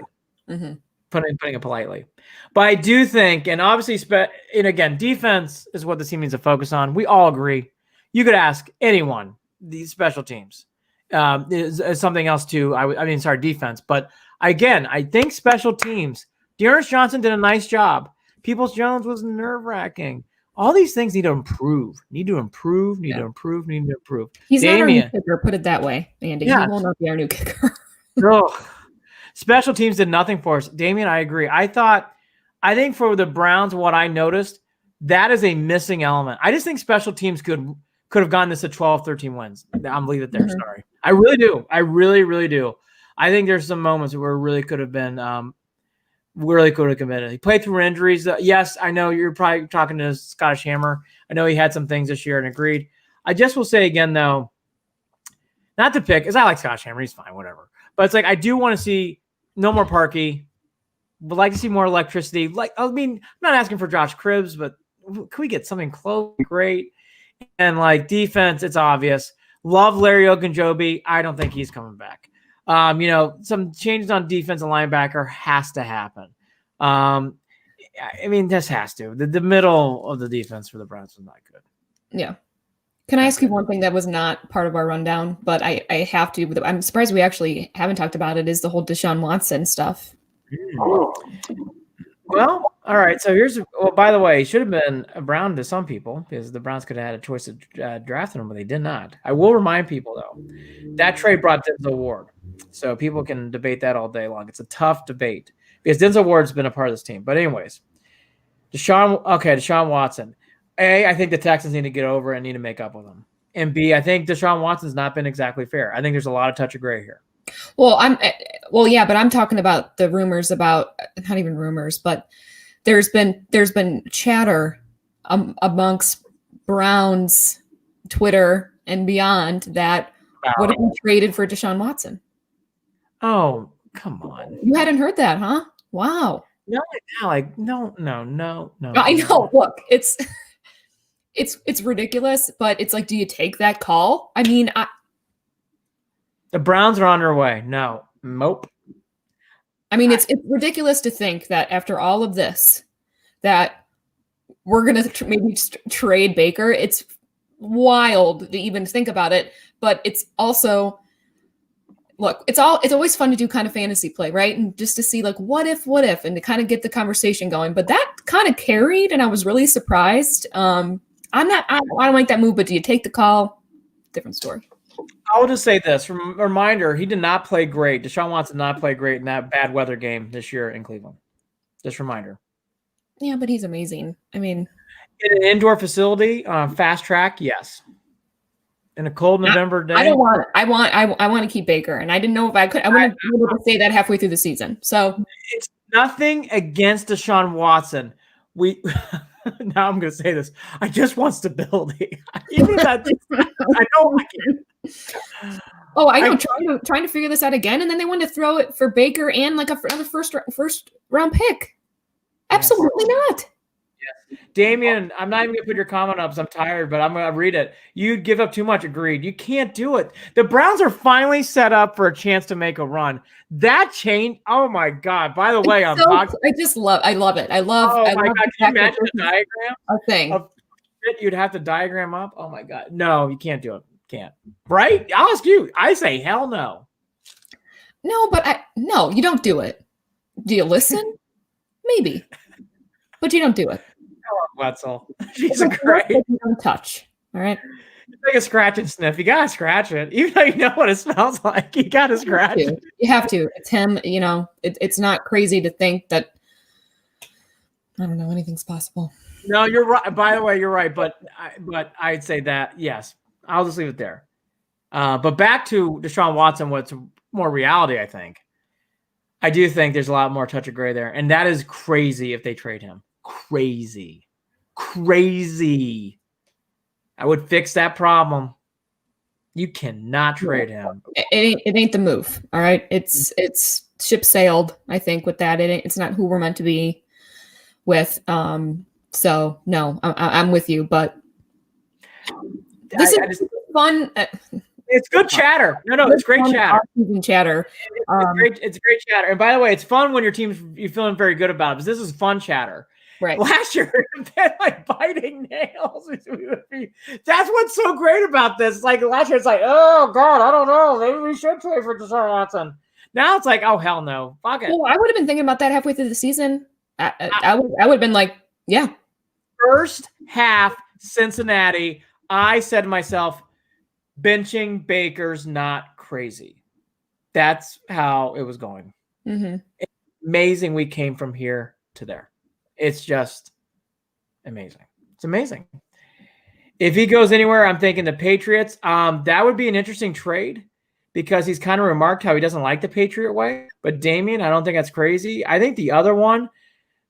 Speaker 1: Mm-hmm. Putting it politely. But I do think, and obviously, and again, defense is what the team needs to focus on. We all agree. You could ask anyone, these special teams. Is something else too. Defense. But again, I think special teams, Dearness Johnson did a nice job. Peoples-Jones was nerve-wracking. All these things need to improve. Need to improve.
Speaker 2: He's not our new kicker, put it that way, Andy. Yeah. He will not be our new kicker.
Speaker 1: Special teams did nothing for us. Damien, I agree. I think for the Browns, what I noticed, that is a missing element. I just think special teams could have gotten this to 12, 13 wins. I'm leaving it there. Mm-hmm. Sorry. I really do. I really, really do. I think there's some moments where it really could have been really could have committed. He played through injuries. Yes, I know you're probably talking to Scottish Hammer. I know he had some things this year and agreed. I just will say again, though, not to pick, because I like Scottish Hammer. He's fine, whatever. But it's like I do want to see no more Parkey. Would like to see more electricity. I'm not asking for Josh Cribbs, but can we get something close? Great. And defense, it's obvious. Love Larry Ogunjobi. I don't think he's coming back. Some changes on defense and linebacker has to happen. This has to. The middle of the defense for the Browns was not good.
Speaker 2: Yeah. Can I ask you one thing that was not part of our rundown, but I have to? I'm surprised we actually haven't talked about it, is the whole Deshaun Watson stuff.
Speaker 1: Well, all right. So by the way, he should have been a Brown to some people because the Browns could have had a choice of drafting him, but they did not. I will remind people, though, that trade brought Denzel Ward. So people can debate that all day long. It's a tough debate because Denzel Ward's been a part of this team. But anyways, Deshaun Watson. A, I think the Texans need to get over and need to make up with him. And B, I think Deshaun Watson's not been exactly fair. I think there's a lot of touch of gray here.
Speaker 2: Well, yeah, but I'm talking about the rumors about, not even rumors, but there's been chatter amongst Browns, Twitter, and beyond that would have been traded for Deshaun Watson.
Speaker 1: Oh, come on.
Speaker 2: You hadn't heard that, huh? Wow.
Speaker 1: No. I know.
Speaker 2: Look, it's ridiculous, but it's like, do you take that call? The
Speaker 1: Browns are on their way. No. Nope.
Speaker 2: It's ridiculous to think that after all of this, that we're going to maybe trade Baker. It's wild to even think about it, but it's also, look, it's always fun to do kind of fantasy play, right? And just to see what if, and to kind of get the conversation going. But that kind of carried, and I was really surprised. I don't like that move, but do you take the call? Different story.
Speaker 1: I will just say this. Reminder, he did not play great. Deshaun Watson did not play great in that bad weather game this year in Cleveland. Just reminder.
Speaker 2: Yeah, but he's amazing.
Speaker 1: In an indoor facility, fast track, yes. In a cold November day.
Speaker 2: I don't want it. I want to keep Baker, and I didn't know if I could. I wouldn't be able to say that halfway through the season. So
Speaker 1: it's nothing against Deshaun Watson. Now I'm going to say this. I just want stability. Even if that, I know I can't.
Speaker 2: Oh, I know. Trying to figure this out again, and then they wanted to throw it for Baker and another first round pick. Absolutely not.
Speaker 1: Yes. Damien, I'm not even going to put your comment up because I'm tired, but I'm going to read it. You give up too much. Agreed. You can't do it. The Browns are finally set up for a chance to make a run. That change. Oh my God. By the way, I love
Speaker 2: it. I love.
Speaker 1: Oh my God. Can you imagine a diagram?
Speaker 2: A thing.
Speaker 1: You'd have to diagram up. Oh my God. No, you can't do it. Can't. Right? I'll ask you. I say hell no.
Speaker 2: No, but no, you don't do it. Do you listen? Maybe. But you don't do it.
Speaker 1: I love Wetzel. She's a great.
Speaker 2: You don't touch. All right.
Speaker 1: It's like a scratch and sniff. You gotta scratch it, even though you know what it smells like. You gotta scratch it.
Speaker 2: You have to. It's him. It's not crazy to think that I don't know. Anything's possible.
Speaker 1: No, you're right. By the way, you're right. But I'd say that, yes. I'll just leave it there. But back to Deshaun Watson, what's more reality, I think. I do think there's a lot more touch of gray there. And that is crazy if they trade him. Crazy. I would fix that problem. You cannot trade him.
Speaker 2: It ain't the move. All right. It's ship sailed, I think, with that. It's not who we're meant to be with. So no, I'm with you, but this is fun.
Speaker 1: It's good chatter. No, it's great chatter.
Speaker 2: Chatter.
Speaker 1: It's great chatter. And by the way, it's fun when you're feeling very good about it, because this is fun chatter.
Speaker 2: Right.
Speaker 1: Last year, they're like biting nails. That's what's so great about this. Like last year, it's like, oh God, I don't know. Maybe we should trade for Deshaun Watson. Now it's like, oh hell no, fuck it.
Speaker 2: Well, I would have been thinking about that halfway through the season. I would have been like, yeah.
Speaker 1: First half, Cincinnati. I said to myself, benching Baker's not crazy. That's how it was going.
Speaker 2: Mm-hmm.
Speaker 1: It's amazing we came from here to there. It's just amazing. It's amazing. If he goes anywhere, I'm thinking the Patriots. That would be an interesting trade, because he's kind of remarked how he doesn't like the Patriot way. But Damian, I don't think that's crazy. I think the other one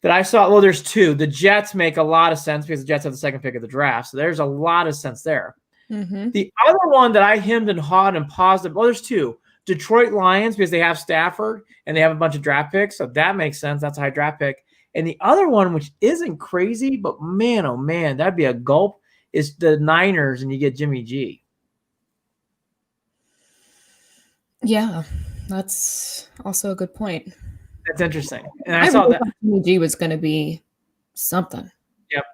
Speaker 1: that I saw, well, there's two. The Jets make a lot of sense because the Jets have the second pick of the draft. So there's a lot of sense there.
Speaker 2: Mm-hmm.
Speaker 1: The other one that I hemmed and hawed and paused, well, there's two. Detroit Lions, because they have Stafford and they have a bunch of draft picks. So that makes sense. That's a high draft pick. And the other one, which isn't crazy, but man, oh man, that'd be a gulp, is the Niners and you get Jimmy G.
Speaker 2: Yeah, that's also a good point.
Speaker 1: That's interesting. And I saw that
Speaker 2: Jimmy G was going to be something.
Speaker 1: Yep.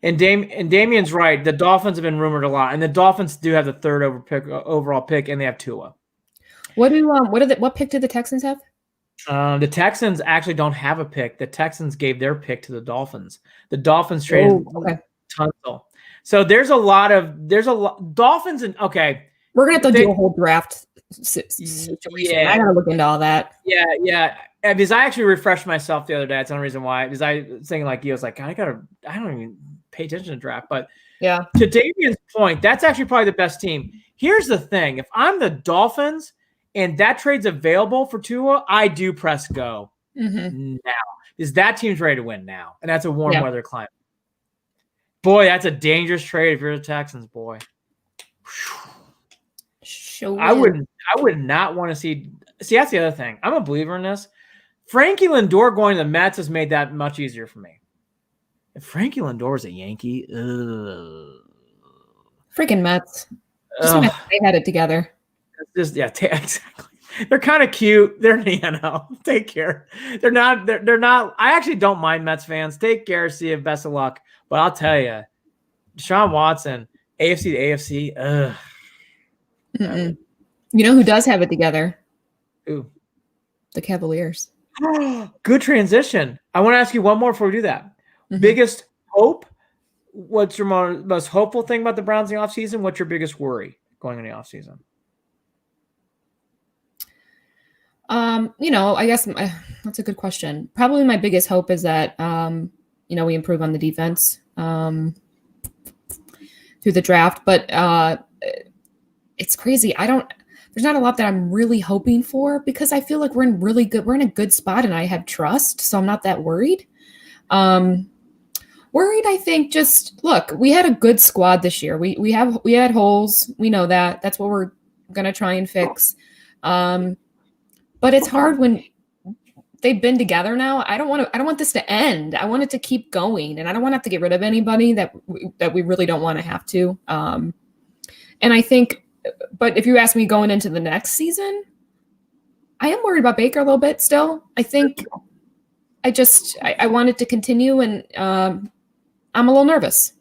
Speaker 1: And Damian's right. The Dolphins have been rumored a lot, and the Dolphins do have the third overall pick, and they have Tua.
Speaker 2: What pick did the Texans have?
Speaker 1: The Texans actually don't have a pick. The Texans gave their pick to the Dolphins. The Dolphins traded Tunsil. So there's a lot Dolphins and okay.
Speaker 2: We're gonna have to do a whole draft situation. Yeah. I gotta look into all that.
Speaker 1: Yeah. Because I actually refreshed myself the other day. That's the only reason why. Because I was thinking like you, I was like, I don't even pay attention to draft. But
Speaker 2: yeah,
Speaker 1: to Damian's point, that's actually probably the best team. Here's the thing: if I'm the Dolphins and that trade's available for Tua, I do press go now, because that team's ready to win now, and that's a warm weather climate. Boy, that's a dangerous trade if you're the Texans, boy. I would not want to see. That's the other thing. I'm a believer in this. Frankie Lindor going to the Mets has made that much easier for me. If Frankie Lindor is a Yankee,
Speaker 2: freaking Mets. They had it together.
Speaker 1: Exactly. They're kind of cute. They're in the NL. Take care. They're not. I actually don't mind Mets fans. Take care. See you. Best of luck. But I'll tell you, Deshaun Watson, AFC to AFC.
Speaker 2: You know who does have it together?
Speaker 1: Who?
Speaker 2: The Cavaliers.
Speaker 1: Good transition. I want to ask you one more before we do that. Biggest hope? What's your most hopeful thing about the Browns in the offseason? What's your biggest worry going in the offseason?
Speaker 2: I guess that's a good question. Probably my biggest hope is that, we improve on the defense through the draft. But it's crazy. There's not a lot that I'm really hoping for, because I feel like we're in a good spot and I have trust. So I'm not that worried. Worried, I think, just look, we had a good squad this year. We had holes. We know that. That's what we're going to try and fix. But it's hard when they've been together now. I don't want this to end. I want it to keep going, and I don't want to have to get rid of anybody that we really don't want to have to. And I think, but if you ask me going into the next season, I am worried about Baker a little bit still. I think I want it to continue, and I'm a little nervous.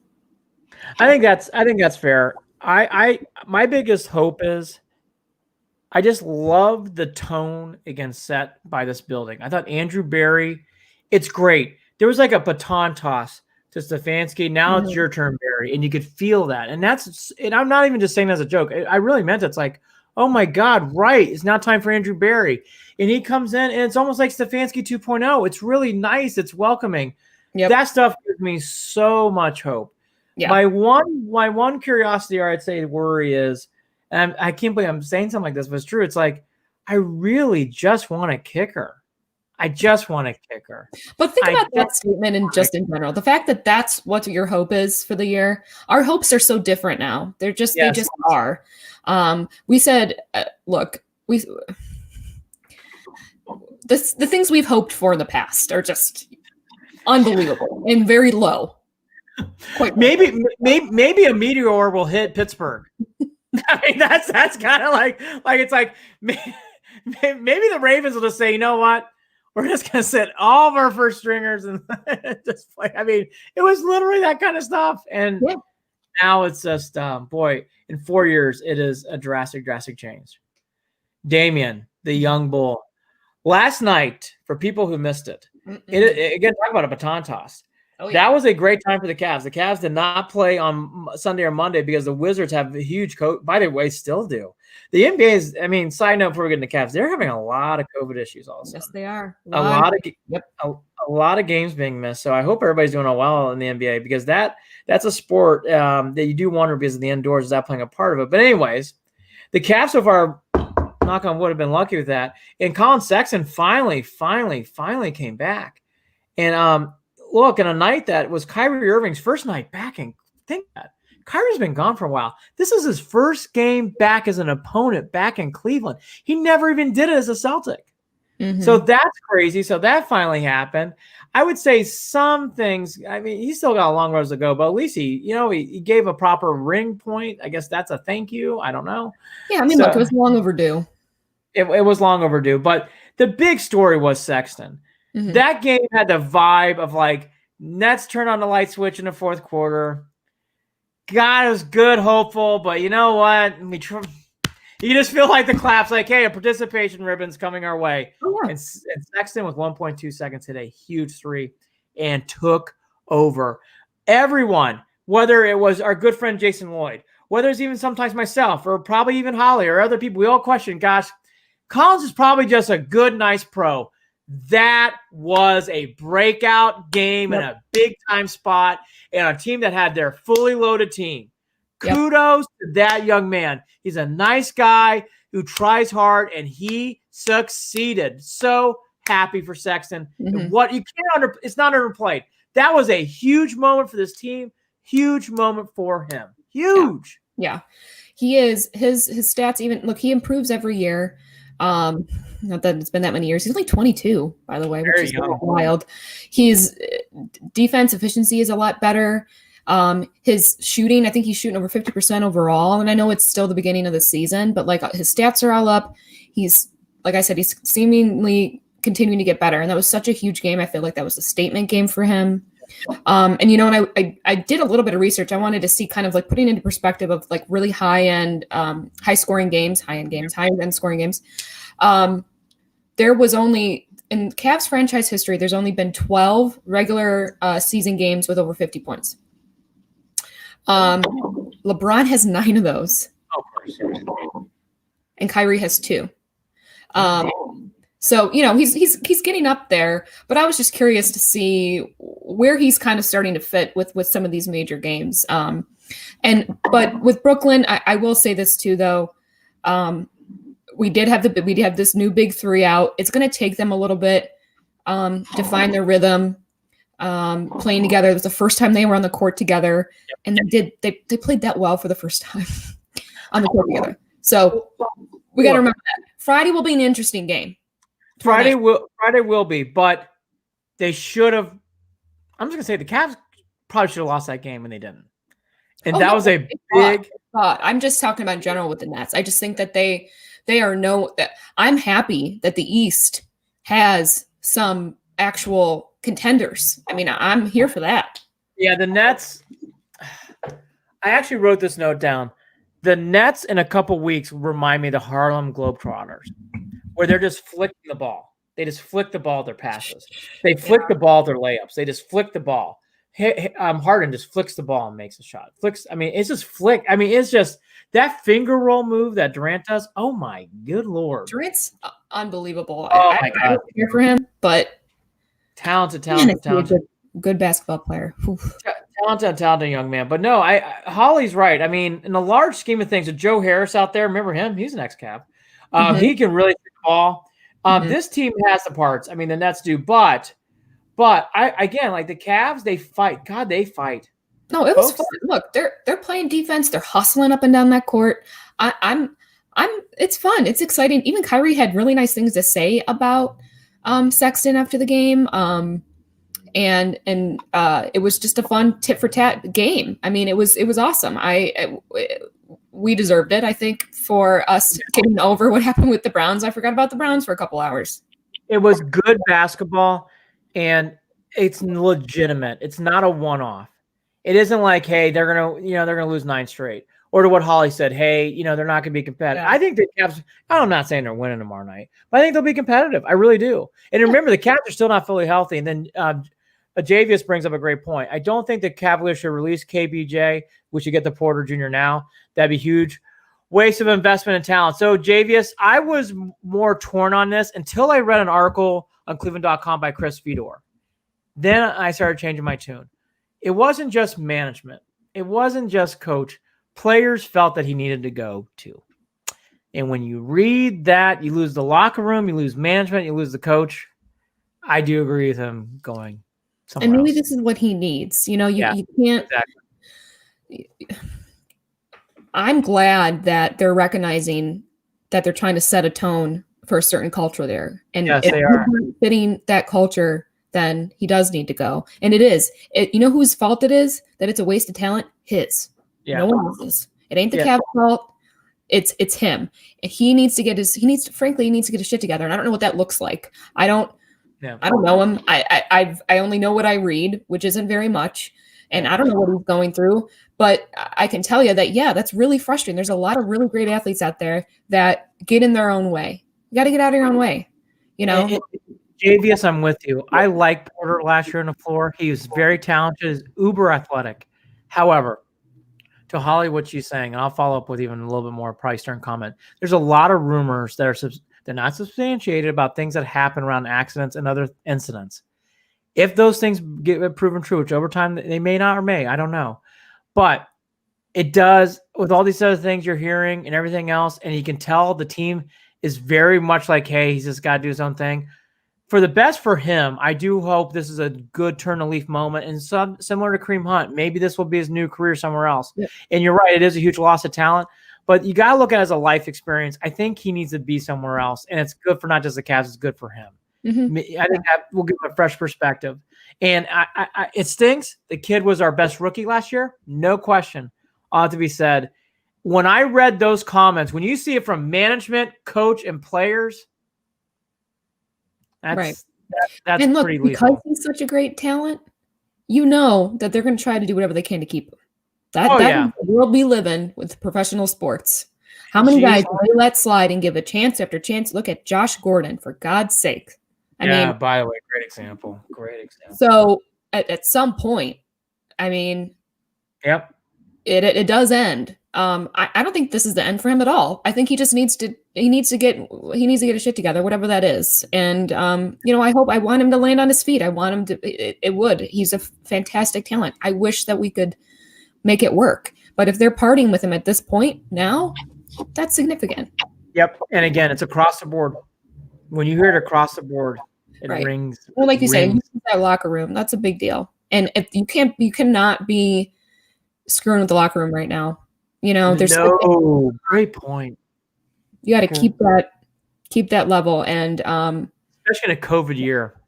Speaker 1: I think that's fair. My biggest hope is, I just love the tone again set by this building. I thought Andrew Berry, it's great. There was like a baton toss to Stefanski. Now it's your turn, Berry, and you could feel that. And I'm not even just saying that as a joke. I really meant it. It's like, oh my God, right. It's now time for Andrew Berry. And he comes in and it's almost like Stefanski 2.0. It's really nice. It's welcoming. That stuff gives me so much hope.
Speaker 2: Yeah.
Speaker 1: My one curiosity, or I'd say worry, is, and I can't believe I'm saying something like this, but it's true. It's like, I really just want a kicker. I just want a kicker.
Speaker 2: But think about that statement and just in general. The fact that that's what your hope is for the year. Our hopes are so different now. They just are. We said, look, the things we've hoped for in the past are just unbelievable and very low.
Speaker 1: Maybe a meteor will hit Pittsburgh. I mean, that's kind of like it's like maybe the Ravens will just say, you know what, we're just gonna sit all of our first stringers and just play. I mean, it was literally that kind of stuff, and now it's just boy, in 4 years it is a drastic change. Damian, the young bull, last night, for people who missed it, again, talk about a baton toss. Oh, yeah. That was a great time for the Cavs. The Cavs did not play on Sunday or Monday because the Wizards have a huge by the way, still do. The NBA is, I mean, side note before we get into the Cavs, they're having a lot of COVID issues also.
Speaker 2: Yes, they are.
Speaker 1: A lot of games being missed. So I hope everybody's doing well in the NBA, because that's a sport that you do wonder, because of the indoors, is that playing a part of it. But anyways, the Cavs so far, knock on wood, have been lucky with that. And Colin Sexton finally came back. And look, in a night that was Kyrie Irving's first night back, and think that Kyrie's been gone for a while. This is his first game back as an opponent back in Cleveland. He never even did it as a Celtic. So that's crazy. So that finally happened. I would say some things, I mean, he's still got a long road to go, but at least he gave a proper ring point. I guess that's a thank you. I don't know.
Speaker 2: Yeah, I mean, look, it was long overdue.
Speaker 1: It was long overdue. But the big story was Sexton. That game had the vibe of like, Nets turned on the light switch in the fourth quarter. God, it was good, hopeful, but you know what? You just feel like the clap's like, hey, a participation ribbon's coming our way. Oh, yeah. And Sexton with 1.2 seconds hit a huge three and took over. Everyone, whether it was our good friend Jason Lloyd, whether it's even sometimes myself, or probably even Holly or other people, we all question, gosh, Collins is probably just a good, nice pro. That was a breakout game in a big-time spot, and a team that had their fully loaded team. Kudos to that young man. He's a nice guy who tries hard, and he succeeded. So happy for Sexton. And what you can't it's not underplayed. That was a huge moment for this team. Huge moment for him. Huge.
Speaker 2: Yeah. He is his stats even look, he improves every year. Not that it's been that many years. He's only 22, by the way, which is wild. His defense efficiency is a lot better. His shooting, I think he's shooting over 50% overall. And I know it's still the beginning of the season, but like his stats are all up. He's, like I said, he's seemingly continuing to get better. And that was such a huge game. I feel like that was a statement game for him. And you know, and I did a little bit of research. I wanted to see kind of like putting into perspective of like really high-end scoring games. There was only, in Cavs franchise history, there's only been 12 regular season games with over 50 points. LeBron has 9 of those. And Kyrie has 2. So, you know, he's getting up there, but I was just curious to see where he's kind of starting to fit with some of these major games. But with Brooklyn, I will say this too, though. We have this new big 3 out. It's going to take them a little bit to find their rhythm, playing together. It was the first time they were on the court together, and they played that well for the first time on the court together. So we got to remember that Friday will be an interesting game.
Speaker 1: Friday will be, but they should have. I'm just gonna say the Cavs probably should have lost that game, and they didn't. And that was a big.
Speaker 2: I'm just talking about in general with the Nets. I just think that they are I'm happy that the East has some actual contenders. I mean, I'm here for that.
Speaker 1: Yeah, the Nets. I actually wrote this note down. The Nets in a couple weeks remind me of the Harlem Globetrotters, where they're just flicking the ball. They just flick the ball, their passes. They flick the ball, their layups. They just flick the ball. Harden just flicks the ball and makes a shot. It's just flick. I mean, it's just that finger roll move that Durant does. Oh, my good Lord.
Speaker 2: Durant's unbelievable. I don't care for him, but
Speaker 1: talented.
Speaker 2: good basketball player.
Speaker 1: Talented young man. But no, Holly's right. I mean, in the large scheme of things, with Joe Harris out there, remember him? He's an ex-Cap. He can really shoot the ball. This team has the parts. I mean, the Nets do, but again, like the Cavs, they fight. God, they fight.
Speaker 2: No, it was fun. Look, they're playing defense. They're hustling up and down that court. It's fun. It's exciting. Even Kyrie had really nice things to say about Sexton after the game. And it was just a fun tit for tat game. I mean, it was awesome. We deserved it, I think, for us getting over what happened with the Browns. I forgot about the Browns for a couple hours.
Speaker 1: It was good basketball, and it's legitimate. It's not a one-off. It isn't like, hey, they're gonna lose 9 straight, or to what Holly said, hey, they're not gonna be competitive. Yeah. I think the Cavs. I'm not saying they're winning tomorrow night, but I think they'll be competitive. I really do. And remember, the Cavs are still not fully healthy. And then Javius brings up a great point. I don't think the Cavaliers should release KBJ. We should get the Porter Jr. now. That'd be huge. Waste of investment and talent. So, Javius, I was more torn on this until I read an article on Cleveland.com by Chris Fedor. Then I started changing my tune. It wasn't just management. It wasn't just coach. Players felt that he needed to go too. And when you read that, you lose the locker room, you lose management, you lose the coach. I do agree with him going somewhere
Speaker 2: and maybe
Speaker 1: else.
Speaker 2: This is what he needs. You can't. Exactly. I'm glad that they're recognizing that they're trying to set a tone for a certain culture there. And
Speaker 1: yes,
Speaker 2: if
Speaker 1: they are
Speaker 2: fitting that culture, then he does need to go. And it is. You know whose fault it is? That it's a waste of talent? His. Yeah. No one else's. It ain't the Cavs' fault. It's him. And he needs to get his shit together. And I don't know what that looks like. I don't know him. I only know what I read, which isn't very much. And I don't know what he's going through. But I can tell you that, that's really frustrating. There's a lot of really great athletes out there that get in their own way. You got to get out of your own way.
Speaker 1: JVS, I'm with you. I liked Porter last year on the floor. He was very talented, he's uber athletic. However, to Holly, what she's saying, and I'll follow up with even a little bit more Price Stern comment. There's a lot of rumors that they're not substantiated about things that happen around accidents and other incidents. If those things get proven true, which over time they may not or may, I don't know. But it does, with all these other things you're hearing and everything else, and you can tell the team is very much like, hey, he's just got to do his own thing. For the best for him, I do hope this is a good turn of leaf moment, and similar to Kareem Hunt, maybe this will be his new career somewhere else. Yeah. And you're right, it is a huge loss of talent, but you got to look at it as a life experience. I think he needs to be somewhere else, and it's good for not just the Cavs, it's good for him. Mm-hmm. I think that will give him a fresh perspective. And it stinks. The kid was our best rookie last year, no question. Ought to be said. When I read those comments, when you see it from management, coach, and players, that's
Speaker 2: right.
Speaker 1: That's
Speaker 2: and look,
Speaker 1: pretty
Speaker 2: because
Speaker 1: lethal.
Speaker 2: He's such a great talent, that they're going to try to do whatever they can to keep him. That is the world we live in with professional sports. How many guys really let slide and give a chance after chance? Look at Josh Gordon, for God's sake. I mean,
Speaker 1: by the way, great example.
Speaker 2: So at some point,
Speaker 1: yep,
Speaker 2: it does end. I don't think this is the end for him at all. I think he just needs to get his shit together, whatever that is. And I want him to land on his feet. I want him to. He's a fantastic talent. I wish that we could make it work. But if they're parting with him at this point now, that's significant.
Speaker 1: Yep. And again, it's across the board. When you hear it across the board, it rings.
Speaker 2: Well, like you say, that locker room, that's a big deal. And if you cannot be screwing with the locker room right now. There's
Speaker 1: great point.
Speaker 2: You got to keep that level, and
Speaker 1: especially in a COVID year,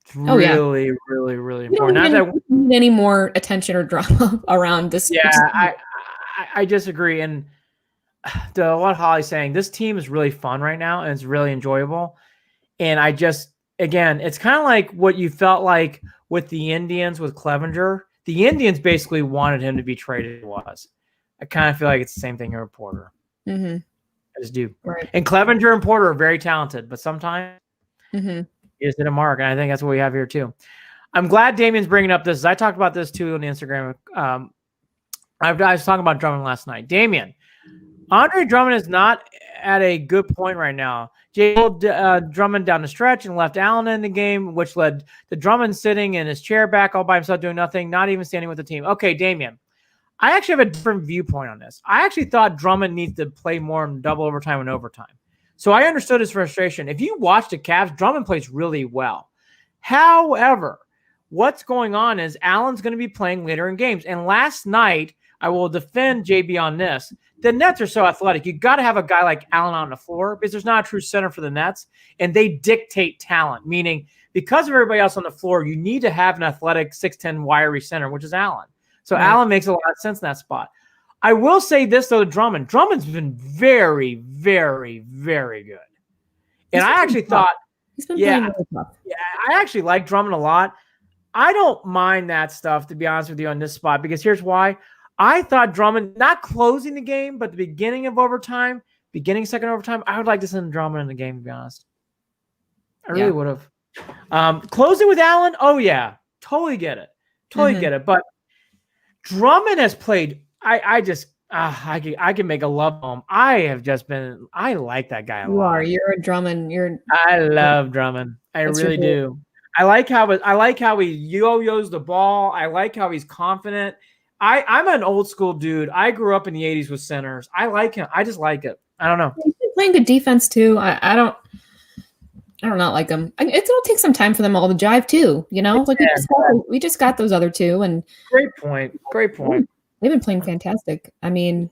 Speaker 1: it's really, really, really important.
Speaker 2: Not that we need any more attention or drama around this.
Speaker 1: Yeah, I disagree, and to what Holly's saying, this team is really fun right now, and it's really enjoyable. And it's kind of like what you felt like with the Indians with Clevenger. The Indians basically wanted him to be traded. I kind of feel like it's the same thing here with Porter.
Speaker 2: Mm-hmm.
Speaker 1: I just do.
Speaker 2: Right.
Speaker 1: And Clevenger and Porter are very talented, but sometimes
Speaker 2: you
Speaker 1: just hit a mark, and I think that's what we have here too. I'm glad Damian's bringing up this. I talked about this too on the Instagram. I was talking about Drummond last night. Damian, Andre Drummond is not at a good point right now. Jay pulled Drummond down the stretch and left Allen in the game, which led to Drummond sitting in his chair back all by himself doing nothing, not even standing with the team. Okay, Damian, I actually have a different viewpoint on this. I actually thought Drummond needs to play more in double overtime and overtime. So I understood his frustration. If you watch the Cavs, Drummond plays really well. However, what's going on is Allen's going to be playing later in games. And last night, I will defend JB on this. The Nets are so athletic. You got to have a guy like Allen on the floor because there's not a true center for the Nets, and they dictate talent, meaning because of everybody else on the floor, you need to have an athletic 6'10", wiry center, which is Allen. So right. Allen makes a lot of sense in that spot. I will say this, though, to Drummond. Drummond's been very, very, very good. And I actually thought, I actually like Drummond a lot. I don't mind that stuff, to be honest with you, on this spot, because here's why. I thought Drummond, not closing the game, but the beginning of overtime, second overtime, I would like to send Drummond in the game, to be honest. I really would have. Closing with Allen, oh, yeah. Totally get it. Get it. But Drummond has played, I can make a love home. I like that guy a lot.
Speaker 2: You're a Drummond.
Speaker 1: I love Drummond. I really do. I like how he yo-yos the ball. I like how he's confident. I'm an old school dude. I grew up in the 80s with centers. I like him. I just like it. I don't know.
Speaker 2: He's been playing good defense too. I don't not like him. It'll take some time for them all to jive too. You know, like we just got those other two. And
Speaker 1: great point.
Speaker 2: They've been playing fantastic. I mean,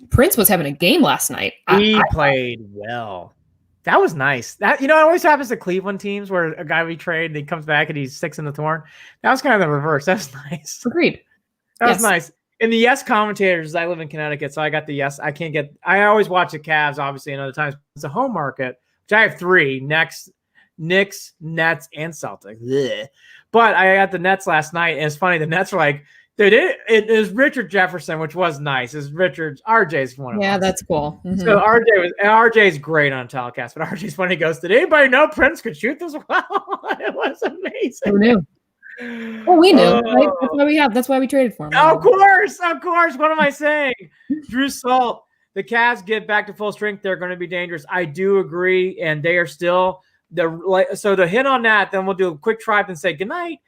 Speaker 2: Prince was having a game last night.
Speaker 1: He played well. That was nice. That it always happens to Cleveland teams where a guy we trade and he comes back and he's 6 in the thorn. That was kind of the reverse. That was nice.
Speaker 2: Agreed.
Speaker 1: That was nice. And the yes commentators, I live in Connecticut, so I got the yes. I always watch the Cavs, obviously, and other times. It's a home market, which I have 3, Knicks, Nets, and Celtics. Blech. But I got the Nets last night, and it's funny. The Nets were like, dude, it is Richard Jefferson, which was nice. It's RJ's one of them.
Speaker 2: Yeah, that's cool. Mm-hmm.
Speaker 1: So RJ's great on telecast, but RJ's funny. He goes, did anybody know Prince could shoot this well? It was amazing.
Speaker 2: Who knew? Well, we knew. Right? That's why we traded for him.
Speaker 1: Of course. What am I saying? Drew Salt, the Cavs get back to full strength. They're going to be dangerous. I do agree, and they are still so to hit on that, then we'll do a quick tribe and say goodnight.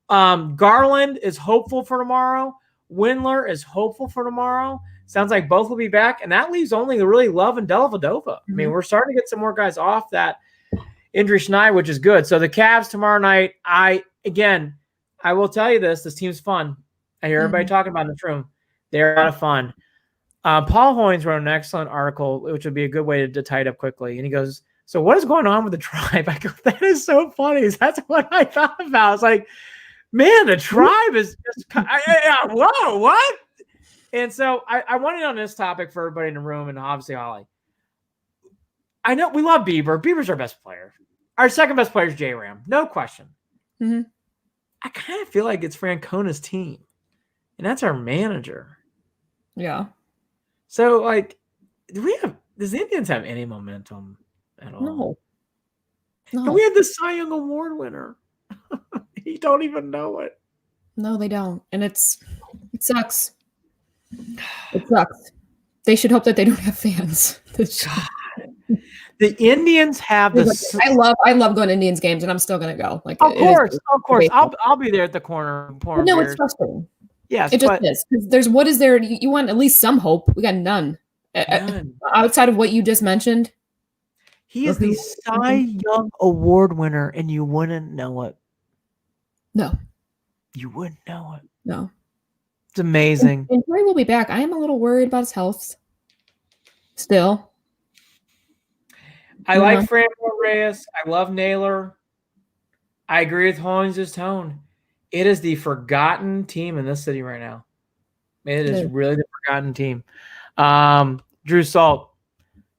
Speaker 1: Garland is hopeful for tomorrow. Windler is hopeful for tomorrow. Sounds like both will be back, and that leaves only really Love and Dellavedova. Mm-hmm. I mean, we're starting to get some more guys off that injury schneid, which is good. So the Cavs tomorrow night, I will tell you this team's fun. I hear everybody talking about in this room. They're a lot of fun. Paul Hoynes wrote an excellent article, which would be a good way to tie it up quickly. And he goes, so what is going on with the tribe? I go, that is so funny. That's what I thought about. It's like, man, the tribe is just whoa, what? And so I wanted on this topic for everybody in the room, and obviously Holly. I know we love Bieber. Bieber's our best player. Our second best player is J-Ram. No question.
Speaker 2: Mm-hmm.
Speaker 1: I kind of feel like it's Francona's team, and that's our manager.
Speaker 2: Yeah.
Speaker 1: So, does the Indians have any momentum at all? No. And we had the Cy Young Award winner. You don't even know it.
Speaker 2: No, they don't. And it sucks. It sucks. They should hope that they don't have fans.
Speaker 1: God. The Indians have the.
Speaker 2: I love going to Indians games, and I'm still going to go.
Speaker 1: Of course. I'll be there at the corner.
Speaker 2: No, it's frustrating.
Speaker 1: Yes,
Speaker 2: it just is. What is there? You want at least some hope. We got none. Outside of what you just mentioned.
Speaker 1: He is the Cy Young Award winner, and you wouldn't know it.
Speaker 2: No.
Speaker 1: You wouldn't know it.
Speaker 2: No.
Speaker 1: It's amazing.
Speaker 2: And Kyrie will be back. I am a little worried about his health. Still.
Speaker 1: I like Franco Reyes. I love Naylor. I agree with Hoynes' tone. It is the forgotten team in this city right now. It is really the forgotten team. Drew Salt,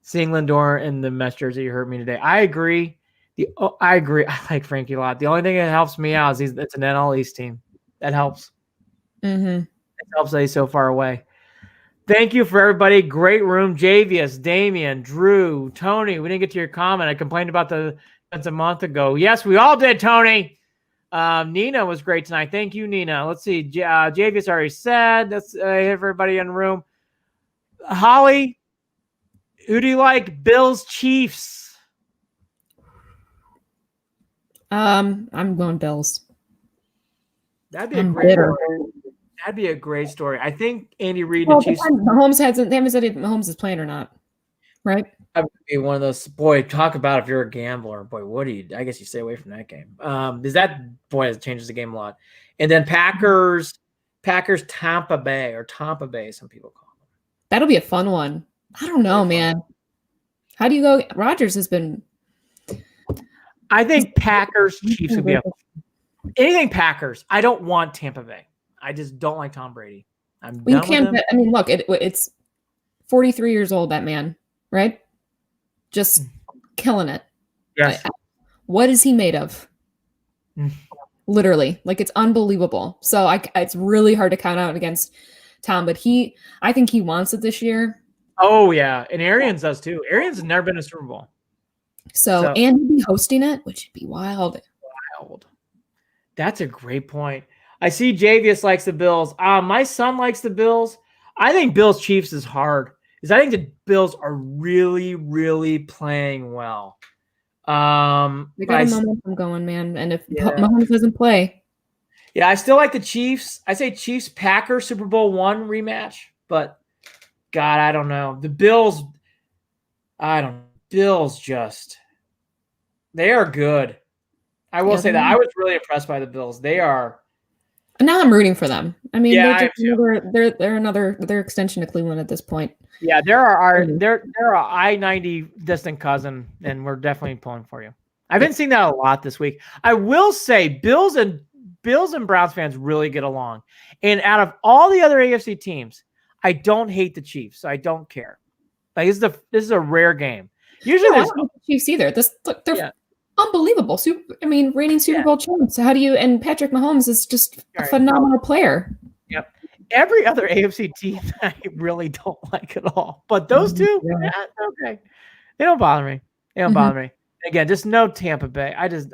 Speaker 1: seeing Lindor in the Mets jersey, you heard me today. I agree. I agree. I like Frankie a lot. The only thing that helps me out is it's an NL East team. That helps.
Speaker 2: Mm-hmm.
Speaker 1: It helps that he's so far away. Thank you for everybody. Great room. Javius, Damian, Drew, Tony. We didn't get to your comment. I complained about that's a month ago. Yes, we all did, Tony. Nina was great tonight. Thank you, Nina. Let's see. Javius already said. That's everybody in the room. Holly, Who do you like? Bills, Chiefs.
Speaker 2: I'm going Bills.
Speaker 1: That'd be a great story. That'd be a great story. I think Andy Reid and the Chiefs.
Speaker 2: Mahomes they haven't said if Mahomes is playing or not, right?
Speaker 1: That would be one of those. Boy, talk about if you're a gambler. Boy, what do you? I guess you stay away from that game. Is that it changes the game a lot. And then Packers, Tampa Bay, some people call them.
Speaker 2: That'll be a fun one. I don't know, man. How do you go? Rodgers has been.
Speaker 1: I think Packers, Chiefs would be anything Packers. I don't want Tampa Bay. I just don't like Tom Brady.
Speaker 2: You can't. I mean, look, it's 43 years old. That man, right? Just killing it.
Speaker 1: Yes.
Speaker 2: What is he made of? Literally, like it's unbelievable. So it's really hard to count out against Tom, but I think he wants it this year.
Speaker 1: Oh yeah, and Arians does too. Arians has never been to Super Bowl.
Speaker 2: So and he'd be hosting it, which would be wild.
Speaker 1: That's a great point. I see Javius likes the Bills. My son likes the Bills. I think Bills Chiefs is hard. Because I think the Bills are really, really playing well.
Speaker 2: They got a momentum going, man. And if Mahomes doesn't play.
Speaker 1: Yeah, I still like the Chiefs. I say Chiefs Packers Super Bowl I rematch. But God, I don't know. The Bills, Bills they are good. I will say that. I was really impressed by the Bills. They are.
Speaker 2: Now I'm rooting for them. I mean, they're another extension of Cleveland at this point.
Speaker 1: Yeah, they're our I-90 distant cousin, and we're definitely pulling for you. I've been seeing that a lot this week. I will say Bills and Browns fans really get along. And out of all the other AFC teams, I don't hate the Chiefs. I don't care. Like this is a rare game. Usually
Speaker 2: I don't hate the Chiefs either. They're unbelievable. Reigning Super Bowl champs. How do you? And Patrick Mahomes is just a phenomenal player.
Speaker 1: Yep. Every other AFC team I really don't like at all. But those two, okay. They don't bother me. Again, just no Tampa Bay. I just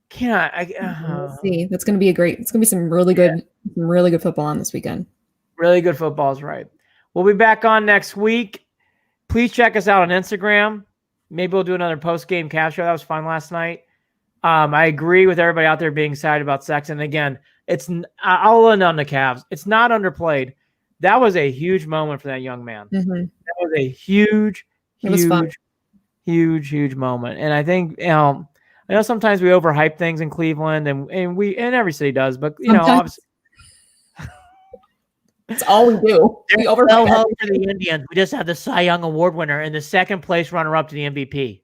Speaker 1: can't.
Speaker 2: Let's see. That's going to be it's going to be some really good football on this weekend.
Speaker 1: Really good football is right. We'll be back on next week. Please check us out on Instagram. Maybe we'll do another post-game Cavs show. That was fun last night. I agree with everybody out there being excited about Sexton. Again, I'll end on the Cavs. It's not underplayed. That was a huge moment for that young man.
Speaker 2: Mm-hmm.
Speaker 1: That was a huge moment. And I think, I know sometimes we overhype things in Cleveland and every city does, but obviously.
Speaker 2: That's all we do.
Speaker 1: We overhype hope for the Indians. We just had the Cy Young Award winner and the second place runner-up to the MVP.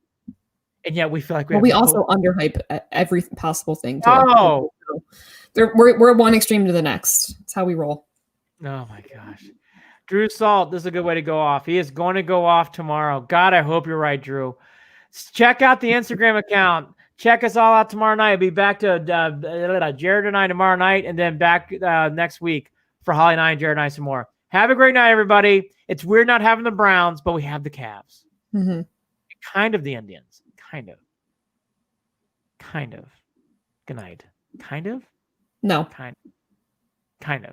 Speaker 1: And yet we feel like
Speaker 2: we also underhype every possible thing too.
Speaker 1: Oh.
Speaker 2: We're one extreme to the next. That's how we roll.
Speaker 1: Oh my gosh. Drew Salt, this is a good way to go off. He is going to go off tomorrow. God, I hope you're right, Drew. Check out the Instagram account. Check us all out tomorrow night. I'll be back to Jared and I tomorrow night, and then back next week for Holly and I and Jared and I some more. Have a great night, everybody. It's weird not having the Browns, but we have the Cavs.
Speaker 2: Mm-hmm.
Speaker 1: Kind of the Indians. Kind of. Good night. Kind of?
Speaker 2: No.
Speaker 1: Kind of.